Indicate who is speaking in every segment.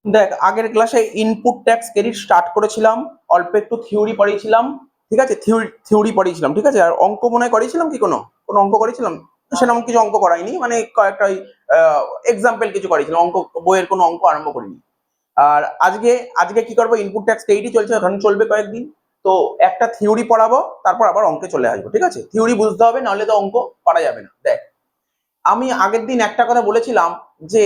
Speaker 1: দেখ, আগের ক্লাসে ইনপুট ট্যাক্স ক্রেডিট স্টার্ট করেছিলাম, অল্প একটু থিওরি পড়িয়েছিলাম। ঠিক আছে, থিওরি পড়িয়েছিলাম। ঠিক আছে, আর অঙ্ক মনে হয় করিয়েছিলাম কি, কোনো কোনো অঙ্ক করেছিলাম? সেরকম কিছু অঙ্ক করাইনি, মানে কয়েকটা এক্সাম্পল কিছু করেছিলাম, অঙ্ক বইয়ের কোনো অঙ্ক আরম্ভ করিনি। আর আজকে আজকে কি করবো, ইনপুট ট্যাক্স ক্রেডিটই চলছে, এখন চলবে কয়েকদিন। তো একটা থিওরি পড়াবো, তারপর আবার অঙ্কে চলে আসবো। ঠিক আছে, থিওরি বুঝতে হবে, নাহলে তো অঙ্ক করা যাবে না। দেখ, আমি আগের দিন একটা কথা বলেছিলাম যে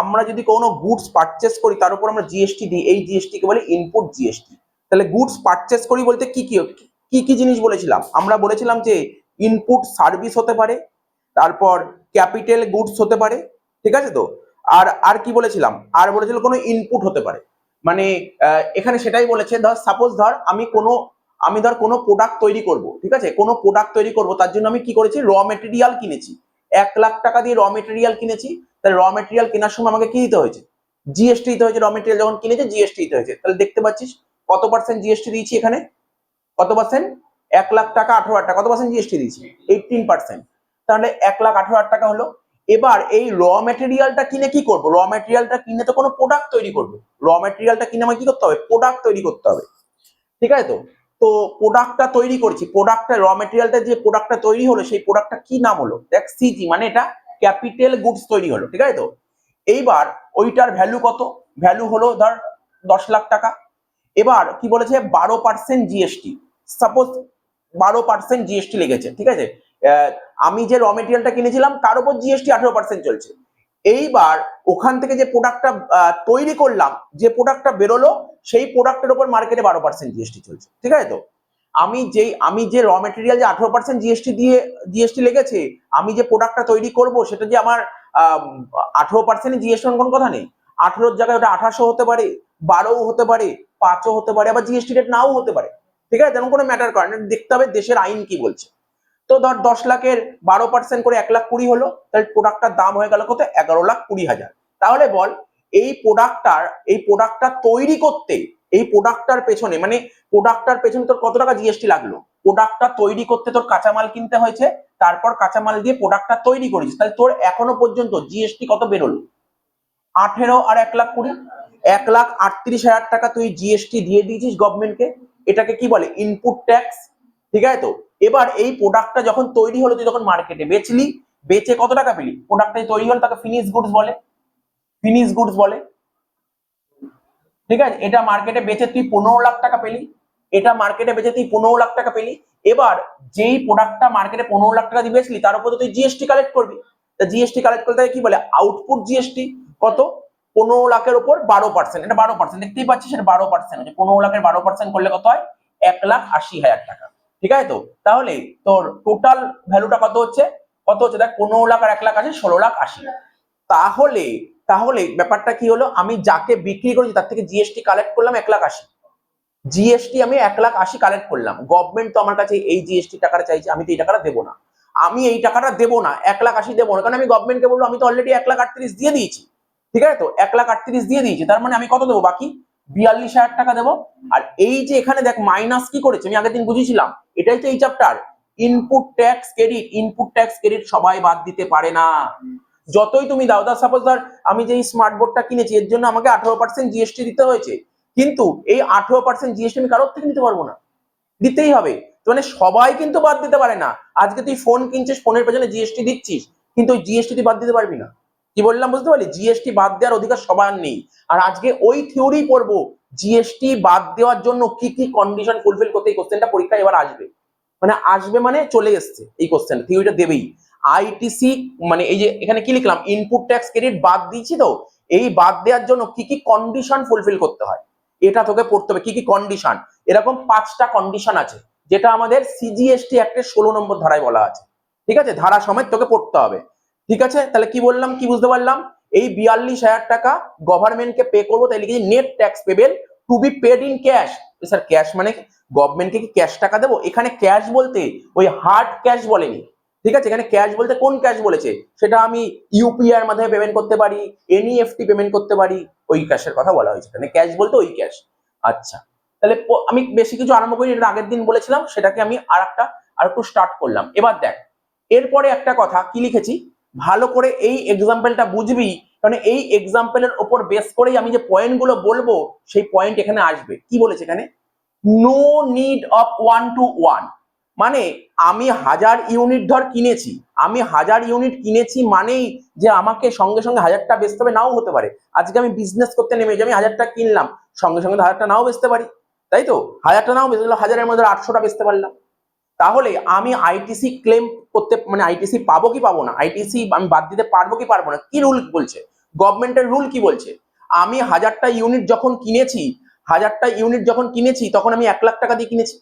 Speaker 1: আমরা যদি কোনো গুডস পারচেস করি, তার উপর আমরা জিএসটি দিই, এই জিএসটি কে বলে ইনপুট জিএসটি। তাহলে গুডস পারচেস করি বলতে কি কি কি কি জিনিস বলেছিলাম? আমরা বলেছিলাম যে ইনপুট সার্ভিস হতে পারে, তারপর ক্যাপিটাল গুডস হতে পারে। ঠিক আছে তো? আর আর কি বলেছিলাম? আর বলেছিল কোনো ইনপুট হতে পারে। মানে এখানে সেটাই বলেছে, ধর সাপোজ ধর আমি ধর কোনো প্রোডাক্ট তৈরি করব। ঠিক আছে, কোনো প্রোডাক্ট তৈরি করব, তার জন্য আমি কি করেছি, র মেটেরিয়াল কিনেছি। 1,00,000 টাকা দিয়ে র মেটেরিয়াল কিনেছি। তাহলে র মেটেরিয়াল কেনার সময় আমাকে কি দিতে হয়েছে? জিএসটি দিতে হয়েছে। র মেটেরিয়াল যখন কিনেছে, জিএসটি দিতে হয়েছে। তাহলে দেখতে পাচ্ছিস কত পার্সেন্ট জিএসটি দিয়েছি এখানে? কত পার্সেন্ট? 1,00,000 টাকা 18,000 টাকা, কত পার্সেন্ট জিএসটি দিয়েছি? 18%। তাহলে 1,18,000 টাকা হলো। এবার এই র মেটেরিয়ালটা কিনে কি করব? র মেটেরিয়ালটা কিনে তো কোনো প্রোডাক্ট তৈরি করবো। র মেটেরিয়ালটা কিনে আমাকে কি করতে হবে? প্রোডাক্ট তৈরি করতে হবে। ঠিক আছে তো? তো প্রোডাক্টটা তৈরি করছি, প্রোডাক্টটা র মেটেরিয়ালটা যে প্রোডাক্টটা তৈরি হলো, সেই প্রোডাক্টটা কি নাম হলো? দেখ, সিজি, মানে এটা ক্যাপিটাল গুডস তৈরি হলো। ঠিক আছে তো? এইবার ওইটার ভ্যালু কত? ভ্যালু হলো ধর 10,00,000 টাকা। এবার কি বলেছে? 12% জিএসটি। সাপোজ 12% জিএসটি লেগেছে। ঠিক আছে, আমি যে র মেটেরিয়ালটা কিনেছিলাম, তার উপর জিএসটি 18% চলছে। এইবার ওখান থেকে যে প্রোডাক্টটা তৈরি করলাম, যে প্রোডাক্টটা বেরোলো, সেই প্রোডাক্টের উপর মার্কেটে 12% জিএসটি চলছে। ঠিক আছে তো? আমি যে র মেটেরিয়াল যে 18% জিএসটি লেগেছে, আমি যে প্রোডাক্টটা তৈরি করব, সেটা যে আমার 18% জিএসটি কোনো কথা নেই। 18-র জায়গায় ওটা 28 হতে পারে, 12 হতে পারে, 5 হতে পারে, আবার জিএসটি রেট নাও হতে পারে। ঠিক আছে, তেমন কোনো ম্যাটার করে না, দেখতে হবে দেশের আইন কি বলছে। তো ধর 10,00,000-এর 12% করে 1,20,000 হলো, তাহলে প্রোডাক্টটার দাম হয়ে গেল কত? 11,20,000। তাহলে বল, এই প্রোডাক্টটা তৈরি করতে, এই প্রোডাক্টটার পেছনে, মানে প্রোডাক্টটার পেছনে তোর কত টাকা জিএসটি লাগলো? প্রোডাক্টটা তৈরি করতে তোর কাঁচামাল কিনতে হয়েছে, তারপর কাঁচামাল দিয়ে প্রোডাক্টটা তৈরি করেছিস, তাহলে তোর এখনো পর্যন্ত জিএসটি কত বেরোলো? 18 আর 1,20,000, 1,38,000 টাকা তুই জিএসটি দিয়ে দিয়েছিস গভর্নমেন্টকে। এটাকে কি বলে? Input tax. ঠিক আছে তো? এবার এই প্রোডাক্টটা যখন তৈরি হলো, তুই যখন মার্কেটে বেচলি, বেচে কত টাকা পেলি? প্রোডাক্টটা তৈরি হলো, তাকে ফিনিশ গুডস বলে। ফিনিশ গুডস বলে। ঠিক আছে, এটা মার্কেটে বেচে তুই 15,00,000 টাকা পেলি। এটা মার্কেটে বেচে তুই 15,00,000 টাকা পেলি। এবার যেই প্রোডাক্টটা মার্কেটে 15,00,000 টাকা দিয়ে বেচলি, তার উপর তুই জিএসটি কালেক্ট করবি। তা জিএসটি কালেক্ট করতে কি বলে? Output GST. কত? 15,00,000-এর উপর 12%। এটা 12%, দেখতেই পাচ্ছিস, এটা 12% হচ্ছে। 15,00,000-এর 12% করলে কত হয়? 1,80,000 টাকা। ঠিক আছে তো? তাহলে তোর টোটাল ভ্যালুটা কত হচ্ছে? কত হচ্ছে দেখ, 15,00,000 আর 1,80,000, 16,80,000। তাহলে তাহলে ব্যাপারটা কি হলো? আমি যাকে বিক্রি করেছি, তার থেকে জিএসটি কালেক্ট করলাম 1,80,000। জিএসটি আমি 1,80,000 কালেক্ট করলাম। গভর্নমেন্ট তো আমার কাছে এই জিএসটি টাকাটা চাইছে, আমি তো এই টাকাটা দেবো না। আমি এই টাকাটা দেবো না, 1,80,000 দেবো না, কারণ আমি গভর্নমেন্টকে বলবো আমি তো অলরেডি 1,38,000 দিয়ে দিয়েছি। ঠিক আছে তো? 1,38,000 দিয়ে দিয়েছি, তার মানে আমি কত দেবো বাকি? 42,000 টাকা দেবো। আর এই যে এখানে দেখ মাইনাস কি করেছে, আমি আগের দিন বুঝিয়েছিলাম, এটাই তো এই chapter. Input tax credit. Input tax credit সবাই বাদ দিতে পারে না। যতই তুমি দাও, সাপোজ ধর আমি যে স্মার্ট বোর্ডটা কিনেছি, এর জন্য আমাকে 18% জিএসটি দিতে হয়েছে, কিন্তু এই 18% জিএসটি আমি কারোর থেকে নিতে পারবো না, দিতেই হবে। মানে সবাই কিন্তু বাদ দিতে পারে না। আজকে তুই ফোন কিনছিস, ফোনের পেছনে জিএসটি দিচ্ছিস, কিন্তু ওই জিএসটি তুই বাদ দিতে পারবি না। কি বললাম বুঝতে পারলি? জিএসটি বাদ দেওয়ার অধিকার সবার নেই। আর আজকে ওই থিওরি পড়বো, জিএসটি বাদ দেওয়ার জন্য কি কি কন্ডিশন ফুলফিল করতে। এই কোশ্চেনটা পরীক্ষায় এবার আসবে, মানে আসবে, মানে চলে এসছে এই কোশ্চেন, থিওরিটা দেবেই। আইটিসি, মানে এই যে এখানে কি লিখলাম, ইনপুট ট্যাক্স ক্রেডিট বাদ দিয়েছি তো, এই বাদ দেওয়ার জন্য কি কি কন্ডিশন ফুলফিল করতে হয়, এটা তোকে পড়তে হবে। কি কি কন্ডিশন? এরকম 5টা কন্ডিশন আছে, যেটা আমাদের সিজিএসটি অ্যাক্টের 16 নম্বর ধারায় বলা আছে। ঠিক আছে, ধারা সমেত তোকে পড়তে হবে। ঠিক আছে, তাহলে কি বললাম, কি বুঝতে পারলাম? এই 42,000 টাকা গভর্নমেন্টকে পে করবো, তাই লিখেছি net tax payable to be paid in cash. Sir, cash মানে গভর্নমেন্টকে কি ক্যাশ টাকা দেবো? এখানে ক্যাশ বলতে ওই হার্ড ক্যাশ বলেনি। ঠিক আছে, এখানে ক্যাশ বলতে কোন ক্যাশ বলেছে, সেটা আমি ইউপিআই এর মাধ্যমে পেমেন্ট করতে পারি, এনইএফটি পেমেন্ট করতে পারি, ওই ক্যাশের কথা বলা হয়েছে এখানে। ক্যাশ বলতে ওই ক্যাশ। আচ্ছা, তাহলে আমি বেশি কিছু আরম্ভ করি, এটা আগের দিন বলেছিলাম, সেটাকে আমি আর একটু স্টার্ট করলাম। এবার দেখ, এরপরে একটা কথা কি লিখেছি, ভালো করে এই এক্সাম্পলটা বুঝবি, কারণ এই এক্সাম্পলের ওপর বেস করেই আমি যে পয়েন্টগুলো বলবো সেই পয়েন্ট এখানে আসবে। কি বলেছে এখানে? নো নিড অফ 1 to 1, মানে আমি 1000 ইউনিট ধর কিনেছি, আমি 1000 ইউনিট কিনেছি মানেই যে আমাকে সঙ্গে সঙ্গে 1000টা বেচতে হবে, নাও হতে পারে। আজকে আমি বিজনেস করতে নেমে যে আমি 1000টা কিনলাম, সঙ্গে সঙ্গে 1000টা নাও বেচতে পারি, তাই তো? 1000টা নাও বেচতে, 1000-এর মধ্যে 800টা বেচতে পারলাম। তাহলে আমি আইটিসি ক্লেম করতে, মানে আইটিসি পাবো কি পাবো না, আইটিসি আমি বাদ দিতে পারবো কি পারবো না, কি রুল বলছে, গভর্নমেন্টের রুল কি বলছে? আমি 1000টা ইউনিট যখন কিনেছি, 1000টা ইউনিট যখন কিনেছি তখন আমি 1 লাখ টাকা দিয়ে কিনেছি,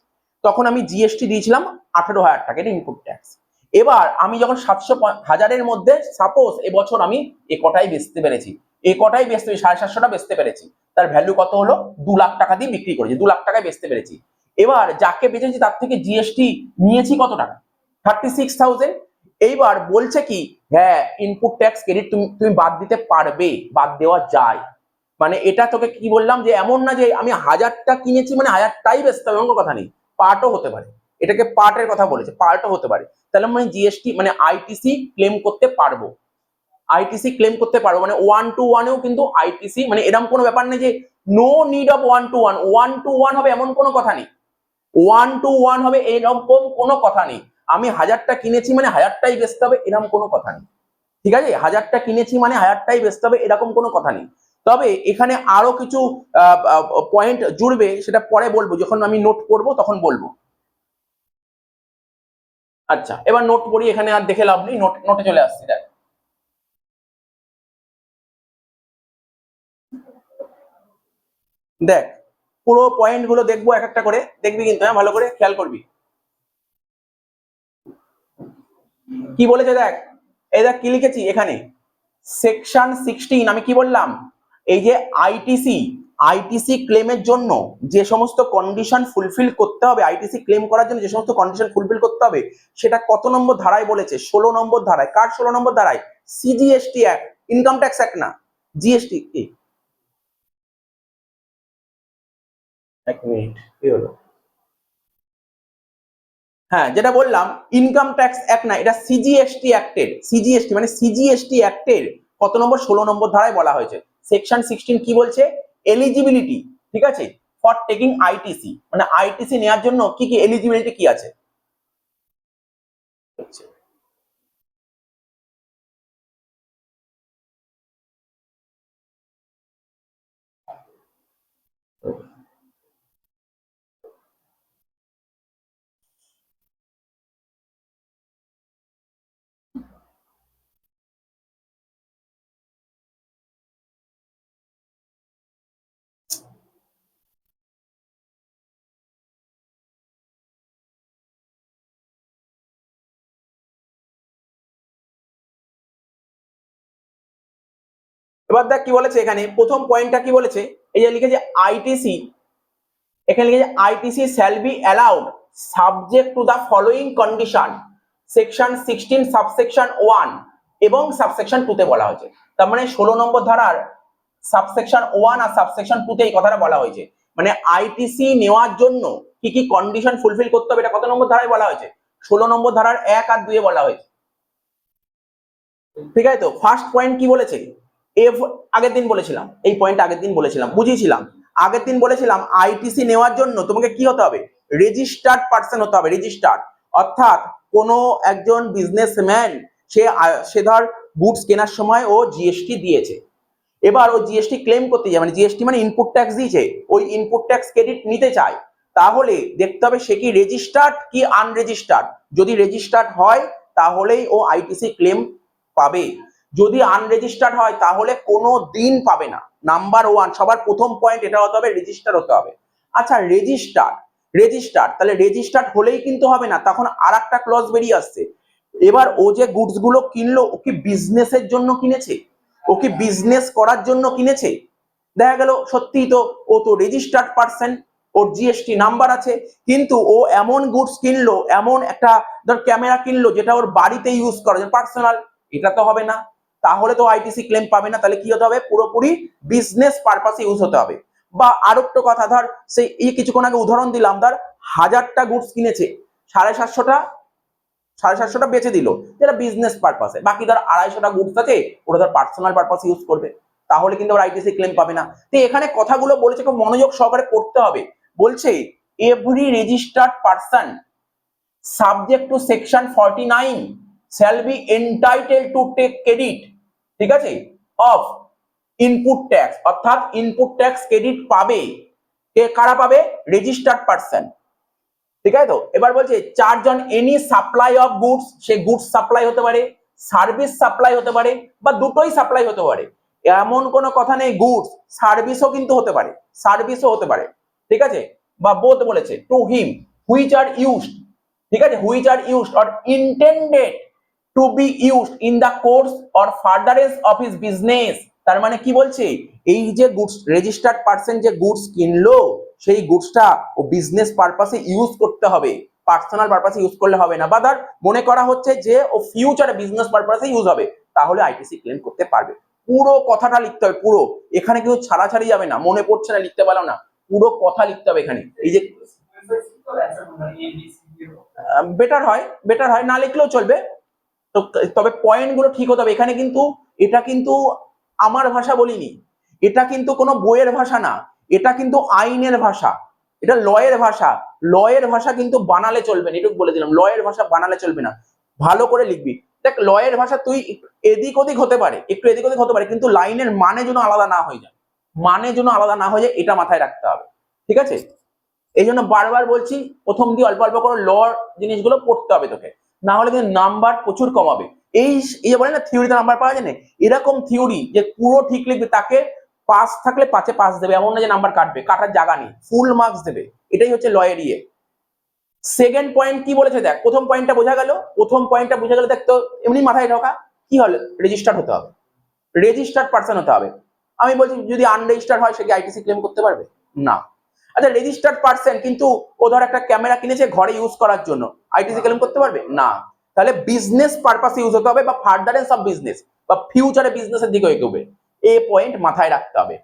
Speaker 1: তখন আমি জিএসটি দিয়েছিলাম 18,000 টাকা, এটা ইনপুট ট্যাক্স। এবার আমি যখন 700,000-এর মধ্যে সাপোজ এবছর আমি এ কটাই বেচতে পেরেছি, এ কটাই বেচতে 750টা বেচতে পেরেছি, তার ভ্যালু কত হলো? 2 লাখ টাকা দিয়ে বিক্রি করেছি, 2 লাখ টাকায় বেচতে পেরেছি। এবার যাকে বেচেছি তার থেকে জিএসটি নিয়েছি কত টাকা? 36,000। এইবার বলছে কি, হ্যাঁ ইনপুট ট্যাক্স ক্রেডিট তুমি বাদ দিতে পারবে, বাদ দেওয়া যায়। মানে এটা তোকে কি বললাম, যে এমন না যে আমি 1000টা কিনেছি মানে 1000টাই বেচতে হবে, এমন কথা নেই, পার্টও হতে পারে। এটাকে পার্টের কথা বলেছে, পার্টও হতে পারে। তাহলে মানে জিএসটি মানে আইটিসি ক্লেম করতে পারবো, আইটিসি ক্লেম করতে পারবো, মানে 1 to 1-এও কিন্তু আইটিসি, মানে এরকম কোনো ব্যাপার নেই যে no need of 1 to 1, 1 to 1 হবে এমন কোনো কথা নেই, 1 to 1 হবে এরকম কোনো কথা নেই। আমি 1000টা কিনেছি মানে 1000টাই বেচতে হবে, এরকম কোনো কথা নেই। ঠিক আছে, 1000টা কিনেছি মানে 1000টাই বেচতে হবে, এরকম কোনো কথা নেই। তবে এখানে আরো কিছু পয়েন্ট জুড়বে, সেটা পরে বলবো, যখন আমি নোট করবো তখন বলবো। আচ্ছা, এবার নোট পড়ি, এখানে আর দেখে লাভ নেই, নোটে চলে আসছি। দেখ, দেখ পুরো পয়েন্ট গুলো দেখবো এক একটা করে, দেখবি কিন্তু, হ্যাঁ ভালো করে খেয়াল করবি কি বলেছে। দেখ, এই দেখ কি লিখেছি এখানে, সেকশন 16, আমি কি বললাম, এই যে আইটিসি, আইটিসি ক্লেমের জন্য যে সমস্ত কন্ডিশন ফুলফিল করতে হবে, আইটিসি ক্লেম করার জন্য যে সমস্ত কন্ডিশন ফুলফিল করতে হবে, সেটা কত নম্বর ধারায় বলেছে? 16 নম্বর ধারায়। কার 16 নম্বর ধারায়? CGST act, income tax act না, জিএসটি। কি, এক মিনিট, কি হলো? হ্যাঁ, যেটা বললাম ইনকাম ট্যাক্স অ্যাক্ট না, এটা সিজিএসটি অ্যাক্টের, সিজিএসটি মানে সিজিএসটি অ্যাক্টের কত নম্বর? 16 নম্বর ধারায় বলা হয়েছে। সেকশন 16 কি বলছে? এলিজিবিলিটি, ঠিক আছে, ফর টেকিং আইটিসি, মানে আইটিসি নেওয়ার জন্য কি কি এলিজিবিলিটি কি আছে। এবার দেখ কি বলেছে এখানে, প্রথম পয়েন্টটা কি বলেছে, এই যে লিখেছে আইটিসি, এখানে লিখেছে ITC shall be allowed subject to the following condition, section 16 subsection 1 এবং সাবসেকশন 2 তে বলা হয়েছে। তার মানে 16 নম্বর ধারার সাবসেকশন 1 আর সাবসেকশন 2 তে এই কথাটা বলা হয়েছে। মানে আইটিসি নেওয়ার জন্য কি কি কন্ডিশন ফুলফিল করতে হবে, এটা কত নম্বর ধারায় বলা হয়েছে? 16 নম্বর ধারার 1 আর 2 এ বলা হয়েছে। ঠিক আছে, তো ফার্স্ট পয়েন্ট কি বলেছে? এফ, আগের দিন বলেছিলাম এই পয়েন্ট, আগের দিন বলেছিলাম, বুঝিয়েছিলাম, আগের দিন বলেছিলাম আইটিসি নেওয়ার জন্য তোমাকে কি হতে হবে? রেজিস্টার্ড পার্সন হতে হবে, রেজিস্টার্ড। অর্থাৎ কোনো একজন বিজনেসম্যান, সে ধর গুডস কেনার সময় ও জিএসটি দিয়েছে, এবার ও জিএসটি ক্লেম করতে যায়, মানে জিএসটি মানে ইনপুট ট্যাক্স দিয়েছে, ওই ইনপুট ট্যাক্স ক্রেডিট নিতে চায়, তাহলে দেখতে হবে সে কি রেজিস্টার্ড কি আনরেজিস্টার্ড। যদি রেজিস্টার্ড হয় তাহলেই ও আইটিসি ক্লেম পাবে, যদি আনরেজিস্টার্ড হয় তাহলে কোনো দিন পাবে না। নাম্বার 1, সবার প্রথম পয়েন্ট এটা হতে হবে, রেজিস্টার হতে হবে। আচ্ছা, রেজিস্টার্ড তাহলে রেজিস্টার্ড হলেই কিন্তু হবে না, তখন আর একটা ক্লজ বেরিয়ে আসছে। এবার ও যে গুডস গুলো কিনলো, ও কি বিজনেসের জন্য কিনেছে? ও কি বিজনেস করার জন্য কিনেছে? দেখা গেল সত্যিই তো ও তো রেজিস্টার্ড পার্সন, ওর জিএসটি নাম্বার আছে, কিন্তু ও এমন গুডস কিনলো, এমন একটা ধর ক্যামেরা কিনলো যেটা ওর বাড়িতে ইউজ করা যায়, পার্সোনাল, এটা তো হবে না, তাহলে তো আইটিসি ক্লেম পাবে না। তাহলে কি হতে হবে? পুরোপুরি বিজনেস পারপাসে ইউজ হতে হবে। বা আরো একটা কথা, ধর সেই কিছুক্ষণ আগে উদাহরণ দিলাম, ধর 1000টা গুডস কিনেছে, 750টা 750টা বেচে দিল যেটা বিজনেস পারপাসে, বাকি ধর 250টা গুডস আছে ওটা ধর পার্সোনাল পারপাসে ইউজ করবে, তাহলে কিন্তু ওরা আইটিসি ক্লেম পাবে না। তো এখানে কথাগুলো বলেছে খুব মনোযোগ সহকারে পড়তে হবে। বলছে every registered person subject to section 49 shall be entitled to take credit, ঠিক আছে, অফ ইনপুট ট্যাক্স, অর্থাৎ ইনপুট ট্যাক্স ক্রেডিট পাবে কে, কারা পাবে? রেজিস্টার্ড পারসন, ঠিক আছে। তো এবার বলছে charge on any supply of goods, say goods supply হতে পারে, সার্ভিস সাপ্লাই হতে পারে, বা দুটোই সাপ্লাই হতে পারে, এমন কোনো কথা নেই। গুডস সার্ভিসও কিন্তু হতে পারে, সার্ভিসও হতে পারে, ঠিক আছে, বা বোথ বলেছে। To him which are used, ঠিক আছে, which are used or intended to be used in the course or furtherance of his business. তার মানে কি বলছে, এই যে গুডস রেজিস্টার্ড পারসন যে গুডস কিনলো, সেই গুডসটা ও বিজনেস পারপাসে ইউজ করতে হবে, পার্সোনাল পারপাসে ইউজ করলে হবে না। বা ধর মনে করা হচ্ছে যে ও ফিউচারে বিজনেস পারপাসে ইউজ হবে, তাহলে আইটিসি ক্লেম করতে পারবে। পুরো কথাটা লিখতে হবে পুরো, এখানে কিন্তু ছাড়াছাড়ি যাবে না, মনে পড়ছে না লিখতে পারলাম না, পুরো কথা লিখতে হবে এখানে। এই যে বেটার হয়, বেটার হয়, না লিখলেও চলবে। তো তবে পয়েন্ট গুলো ঠিক হতে হবে এখানে। কিন্তু এটা কিন্তু আমার ভাষা বলিনি, এটা কিন্তু কোনো বইয়ের ভাষা না, এটা কিন্তু আইনের ভাষা, এটা লয়ের ভাষা। লয়ের ভাষা কিন্তু বানালে চলবে না, এটুকু বলে দিলাম, লয়ের ভাষা বানালে চলবে না, ভালো করে লিখবি। দেখ লয়ের ভাষা তুই এদিক ওদিক হতে পারে, একটু এদিক ওদিক হতে পারে, কিন্তু লাইনের মানে যেন আলাদা না হয়ে যায়, মানে যেন আলাদা না হয়ে যায়, এটা মাথায় রাখতে হবে, ঠিক আছে। এই জন্য বারবার বলছি প্রথম দিয়ে অল্প অল্প করে লর জিনিসগুলো পড়তে হবে তোকে, না হলে কিন্তু নাম্বার প্রচুর কমাবে। এই এই যে বলে না থিওরিতে নাম্বার পাওয়া যায় না, এরকম থিওরি যে পুরো ঠিক লিখবে তাকে পাস থাকলে 5-এ পাস দেবে, এমন না যে নাম্বার কাটবে, কাটার জায়গা নেই, ফুল মার্কস দেবে। এটাই হচ্ছে লয়ের ইয়ে। সেকেন্ড পয়েন্ট কি বলেছে দেখ, প্রথম পয়েন্টটা বোঝা গেল, প্রথম পয়েন্টটা বোঝা গেল, দেখ তো এমনি মাথায় ঢোকা কি হলো, রেজিস্টার্ড হতে হবে, রেজিস্টার্ড পারসন হতে হবে। আমি বলছি যদি আনরেজিস্টার্ড হয় সে কি আইটিসি ক্লেম করতে পারবে না। আচ্ছা রেজিস্টার্ড পারসন কিন্তু ও ধর একটা ক্যামেরা কিনেছে ঘরে ইউজ করার জন্য, আইটিসি ক্লেম করতে পারবে না। তাহলে বিজনেস পারপাসে ইউজ হতে হবে, বা ফার্দারেন্স অফ বিজনেস, বা ফিউচারে বিজনেসের দিকে এগোবে, এই পয়েন্ট মাথায় রাখতে হবে।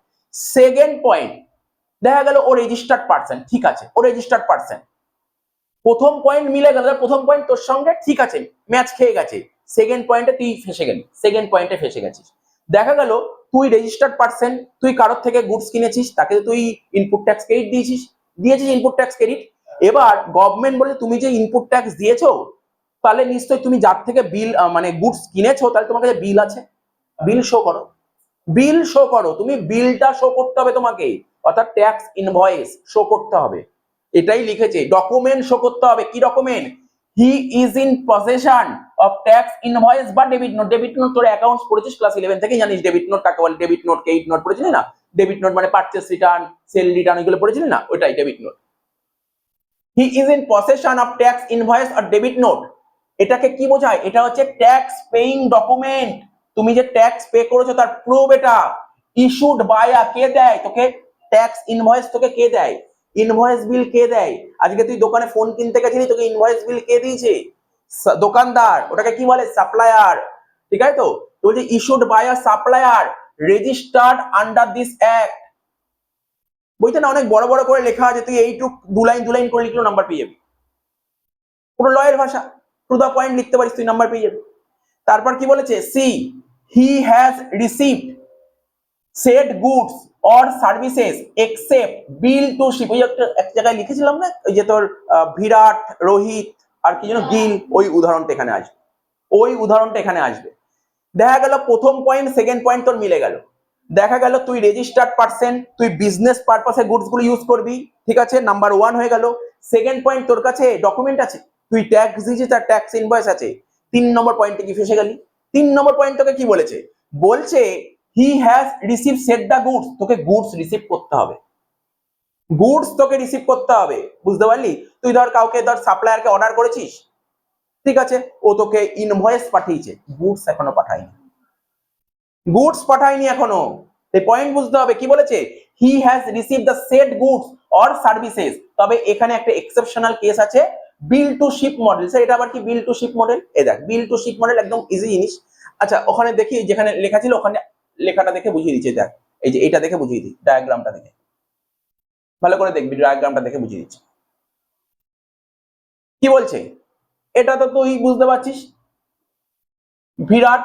Speaker 1: সেকেন্ড পয়েন্ট, দেখা গেল ও রেজিস্টার্ড পারসন, ঠিক আছে, ও রেজিস্টার্ড পারসন, প্রথম পয়েন্ট মিলে গেল, প্রথম পয়েন্ট তোর সঙ্গে ঠিক আছে, ম্যাচ খেয়ে গেছে, সেকেন্ড পয়েন্টে তুই ফেসে গেলি, সেকেন্ড পয়েন্টে ফেসে গেছিস। দেখা গেল তুই রেজিস্টার্ড পারসন, তুই কারোর থেকে গুডস কিনেছিস, তাকে তুই ইনপুট ট্যাক্স ক্রেডিট দিয়েছিস, ইনপুট ট্যাক্স ক্রেডিট। এবার গভর্নমেন্ট বলে তুমি যে ইনপুট ট্যাক্স দিয়েছো, তাহলে নিশ্চয়ই তুমি যার থেকে বিল মানে গুডস কিনেছো, তাহলে তোমার কাছে বিল আছে, বিল শো করো, বিল শো করো, তুমি বিলটা শো করতে হবে তোমাকে, অর্থাৎ ট্যাক্স ইনভয়েস শো করতে হবে, এটাই লিখেছে। ডকুমেন্ট শো করতে হবে, কি document? He is in possession of tax invoice বা ডেবিট নোট। ডেবিট নোট তোর অ্যাকাউন্টস পড়েছিস ক্লাস 11 থেকেই জানিস, ডেবিট নোট কাকে বলে, ডেবিট নোট ক্রেডিট নোট পড়েছিলি না, ডেবিট নোট মানে পারচেজ রিটার্ন, সেল রিটার্ন, এগুলো পড়েছিলি না, ওইটাই debit note. He is in possession of tax invoice আর ডেবিট নোট, এটাকে কি বোঝায়? এটা হচ্ছে ট্যাক্স পেইং ডকুমেন্ট, তুমি যে ট্যাক্স পে করেছো তার প্রুফ এটা। ইস্যুড বাই কে দেয় তোকে ট্যাক্স ইনভয়েস, তোকে কে দেয় ইনভয়েস বিল, কে দেয়? আজকে তুই দোকানে ফোন কিনতে গেছিলি, তোকে ইনভয়েস বিল কে দিয়েছে? দোকানদার, ওটাকে কি বলে? সাপ্লায়ার, ঠিক আছে। তো বলছে issued by a supplier registered under this act. বইতে না অনেক বড় বড় করে লেখা আছে, তুই এইটুক দু লাইন করে লিখলেও নাম্বার পেয়ে যাবি, পুরো লয়ের ভাষা, টু দা পয়েন্ট লিখতে পারিস, তুই নাম্বার পেয়ে যাবি। তারপর কি বলেছে? C he has received said goods or services except bill to ship. ওই একটা এক জায়গায় লিখেছিলাম না, ওই যে তোর বিরাট, রোহিত আর কি যেন গিল, ওই উদাহরণটা এখানে আসবে, ওই উদাহরণটা এখানে আসবে। দেখা গেল প্রথম পয়েন্ট সেকেন্ড পয়েন্ট তোর মিলে গেল। দেখা গেল তুই রেজিস্টার্ড পারসন, তুই বিজনেস পারপাসে গুডস গুলো ইউজ করবি, ঠিক আছে, নাম্বার 1 হয়ে গেল। সেকেন্ড পয়েন্ট, তোর কাছে ডকুমেন্ট আছে, তুই ট্যাক্স দিয়েছিস, তার ট্যাক্স ইনভয়েস আছে। 3 নম্বর পয়েন্টে কি ফেসে গেলি? 3 নম্বর পয়েন্ট তোকে কি বলেছে? বলছে he has receive said the goods, তোকে গুডস রিসিভ করতে হবে, গুডস তোকে রিসিভ করতে হবে, বুঝতে পারলি? তুই ধর কাউকে ধর সাপ্লায়ারকে অর্ডার করেছিস, ঠিক আছে, ও তোকে ইনভয়েস পাঠিয়েছে, গুডস এখনো পাঠায়নি, গুডস পাঠায়নি এখনো। এই পয়েন্ট বুঝতে হবে, কি বলেছে? হি has receive the shed goods or services. তবে এখানে একটা এক্সেপশনাল কেস আছে, বিল টু শিপ মডেল। স্যার এটা আবার কি বিল টু শিপ মডেল? এই দেখ বিল টু শিপ মডেল একদম ইজি জিনিস। আচ্ছা ওখানে দেখি যেখানে লেখা ছিল, ওখানে লেখাটা দেখে বুঝিয়ে দিচ্ছে, দেখ এই যে এটা দেখে বুঝিয়ে দিই, ডায়াগ্রামটা দেখে ভালো করে দেখবি, ডায়াগ্রামটা দেখে বুঝিয়ে দিচ্ছি কি বলছে। এটা তো তুই বুঝতে পারছিস, বিরাট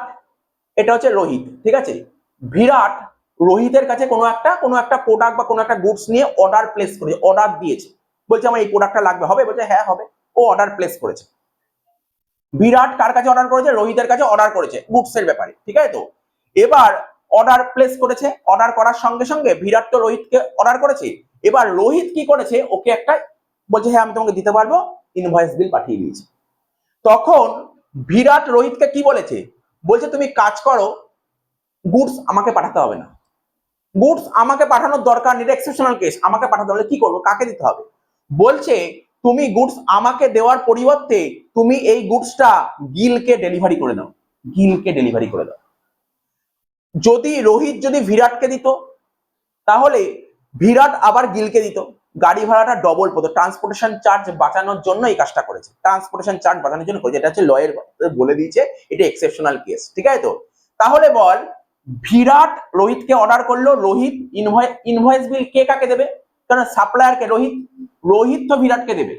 Speaker 1: এটা হচ্ছে রোহিত, ঠিক আছে। বিরাট রোহিতের কাছে কোনো একটা প্রোডাক্ট বা কোনো একটা গুডস নিয়ে অর্ডার প্লেস করেছে, অর্ডার দিয়েছে, বলছে আমার এই প্রোডাক্টটা লাগবে, হবে? বলছে হ্যাঁ হবে। ও অর্ডার প্লেস করেছে। বিরাট কার কাছে অর্ডার করেছে? রোহিতের কাছে অর্ডার করেছে গুডস এর ব্যাপারে, ঠিক আছে তো। এবার অর্ডার প্লেস করেছে, অর্ডার করার সঙ্গে সঙ্গে বিরাট তো রোহিতকে অর্ডার করেছে। এবার রোহিত কি করেছে, ওকে একটা বলছে হ্যাঁ আমি তোমাকে দিতে পারবো, ইনভয়েস বিল পাঠিয়ে দিয়েছে। তখন বিরাট রোহিতকে কি বলেছে, বলছে তুমি কাজ করো, গুডস আমাকে পাঠাতে হবে না, গুডস আমাকে পাঠানোর দরকার নেই, এক্সেপশনাল কেস, আমাকে পাঠাতে হলে কি করবো, কাকে দিতে হবে? বলছে তুমি গুডস আমাকে দেওয়ার পরিবর্তে তুমি এই গুডসটা গিলকে ডেলিভারি করে দাও, গিলকে ডেলিভারি করে দাও। যদি রোহিত যদি বিরাটকে দিত, তাহলে বিরাট আবার গিলকে দিত, গাড়ি ভাড়াটা ডবল পেতো, ট্রান্সপোর্টেশন চার্জ বাঁচানোর জন্য এই কাজটা করেছে, ট্রান্সপোর্টেশন চার্জ বাঁচানোর জন্য করেছে। এটা হচ্ছে লয়ের বলে দিয়েছে, এটা এক্সেপশনাল কেস, ঠিক আছে তো। তাহলে বল, বিরাট রোহিতকে অর্ডার করলো, রোহিত ইনভয়েস বিল কে কাকে দেবে? কারণ সাপ্লায়ারকে রোহিত, রোহিত তো বিরাটকে দেবে।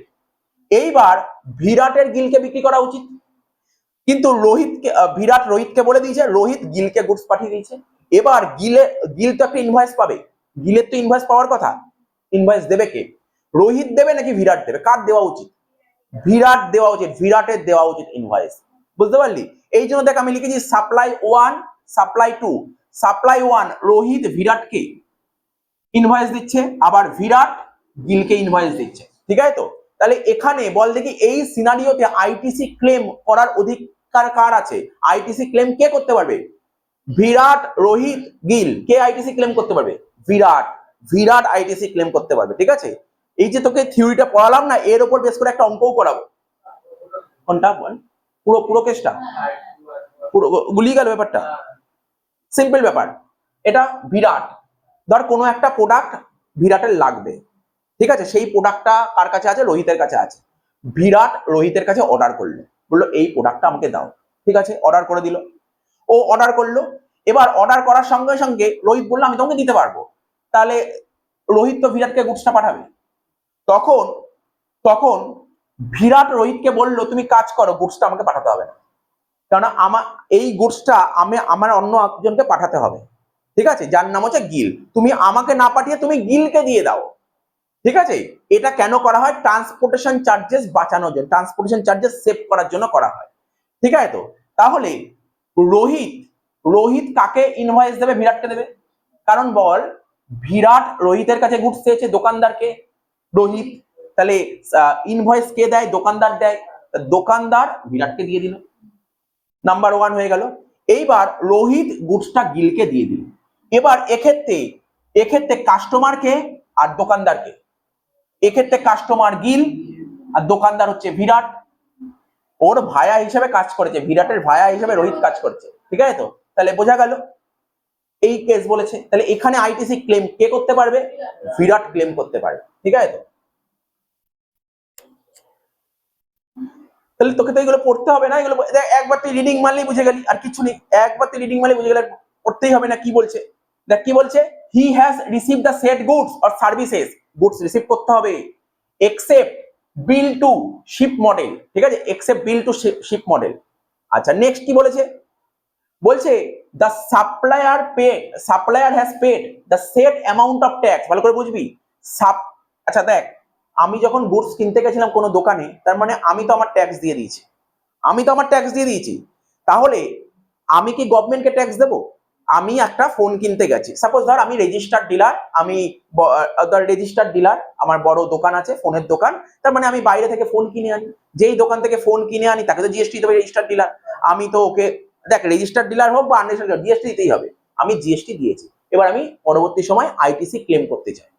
Speaker 1: এইবার বিরাটের গিলকে বিক্রি করা উচিত, কিন্তু বিরাট রোহিতকে বলে দিয়েছে, রোহিত গিলকে গুডস পাঠিয়ে দিয়েছে। এবার গিল তো একটা ইনভয়েস পাবে, গিলের তো ইনভয়েস পাওয়ার কথা, ইনভয়েস দেবে কে? রোহিত দেবে নাকি বিরাট দেবে? কার দেওয়া উচিত? বিরাট দেওয়া উচিত, বিরাটের দেওয়া উচিত ইনভয়েস, বুঝতে পারলি? এই জন্য দেখ আমি লিখেছি সাপ্লাই 1 সাপ্লাই 2। সাপ্লাই 1 রোহিত বিরাটকে ইনভয়েস দিচ্ছে, আবার বিরাট গিলকে ইনভয়েস দিচ্ছে, ঠিক আছে তো। তাহলে এখানে বল দেখি, এই সিনারিওতে আইটিসি ক্লেম করার অধিকার কার আছে? আইটিসি ক্লেম কে করতে পারবে? বিরাট, রোহিত, গিল, কে আইটিসি ক্লেম করতে পারবে? বিরাট, বিরাট আইটিসি ক্লেম করতে পারবে, ঠিক আছে। এই যে তোকে থিওরিটা পড়ালাম না, এর উপর বেস করে একটা অঙ্কও করাবো। কোনটা বল? পুরো পুরো কেসটা পুরো গুলিয়ে গেল ব্যাপারটা, সিম্পল ব্যাপার। এটা বিরাট, ধর কোনো একটা প্রোডাক্ট বিরাটের লাগবে, ঠিক আছে, সেই প্রোডাক্টটা কার কাছে আছে? রোহিতের কাছে আছে। বিরাট রোহিতের কাছে অর্ডার করলো, বললো এই প্রোডাক্টটা আমাকে দাও, ঠিক আছে, অর্ডার করে দিল। ও অর্ডার করলো, এবার অর্ডার করার সঙ্গে সঙ্গে রোহিত বললো আমি তোমাকে দিতে পারবো, তাহলে রোহিত তো বিরাটকে গুডসটা পাঠাবে। তখন তখন বিরাট রোহিতকে বললো তুমি কাজ করো, গুডসটা আমাকে পাঠাতে হবে না, কারণ আমার এই গুডসটা আমার অন্য একজনকে পাঠাতে হবে, ঠিক আছে, যার নাম হচ্ছে গিল। তুমি আমাকে না পাঠিয়ে তুমি গিলকে দিয়ে দাও, ঠিক আছে। এটা কেন করা হয়? ট্রান্সপোর্টেশন চার্জেস বাঁচানোর জন্য, ট্রান্সপোর্টেশন চার্জেস সেভ করার জন্য করা হয়, ঠিক আছে তো। তাহলে রোহিত রোহিত কাকে ইনভয়েস দেবে? বিরাটকে দেবে। কারণ বল, বিরাট রোহিতের কাছে গুডস চেয়েছে, দোকানদারকে, রোহিত, তাহলে ইনভয়েস কে দেয়? দোকানদার দেয়, দোকানদার বিরাটকে দিয়ে দিল, নাম্বার 1 হয়ে গেল। এইবার রোহিত গুডসটা গিলকে দিয়ে দিল। এবার এক্ষেত্রে কাস্টমারকে আর দোকানদারকে, এক্ষেত্রে কাস্টমার গিল আর দোকানদার হচ্ছে বিরাট, ওর ভায়া হিসেবে কাজ করেছে, বিরাটের ভায়া হিসেবে রোহিত কাজ করছে, ঠিক আছে তো। তাহলে বোঝা গেল এই কেস বলেছে, তাহলে এখানে আইটিসি ক্লেম কে করতে পারবে? বিরাট ক্লেম করতে পারবে, ঠিক আছে তো। তাহলে তোকে তো এগুলো পড়তে হবে না, এগুলো একবার তুই রিডিং মারলেই বুঝে গেলি, আর কিছু নেই, একবার তুই রিডিং মারলেই বুঝে গেলে পড়তেই হবে না। কি বলছে দেখ, কি বলছে, he has receive the said goods or services, goods receive করতে হবে, except bill to ship model, ঠিক আছে, except bill to ship model. আচ্ছা নেক্সট কি বলেছে? বলছে the supplier has paid the said amount of tax, ভালো করে বুঝবি। আচ্ছা দেখ, আমি যখন গুডস কিনতে গেছিলাম কোনো দোকানে, তার মানে আমি তো আমার ট্যাক্স দিয়ে দিয়েছি, তাহলে আমি কি গভর্নমেন্টকে ট্যাক্স দেবো? আমি একটা ফোন কিনতে গেছি, সাপোজ ধর আমি রেজিস্টার্ড ডিলার, আমার বড় দোকান আছে, ফোনের দোকান, তার মানে আমি বাইরে থেকে ফোন কিনে আনি, যেই দোকান থেকে ফোন কিনে আনি তাকে তো জিএসটি দেবে, রেজিস্টার্ড ডিলার। আমি তো ওকে, দেখ রেজিস্টার্ড ডিলার হোক বা আনরেজিস্টার্ড, জিএসটি দিতেই হবে, আমি জিএসটি দিয়েছি। এবার আমি পরবর্তী সময় আইটিসি ক্লেম করতে চাই,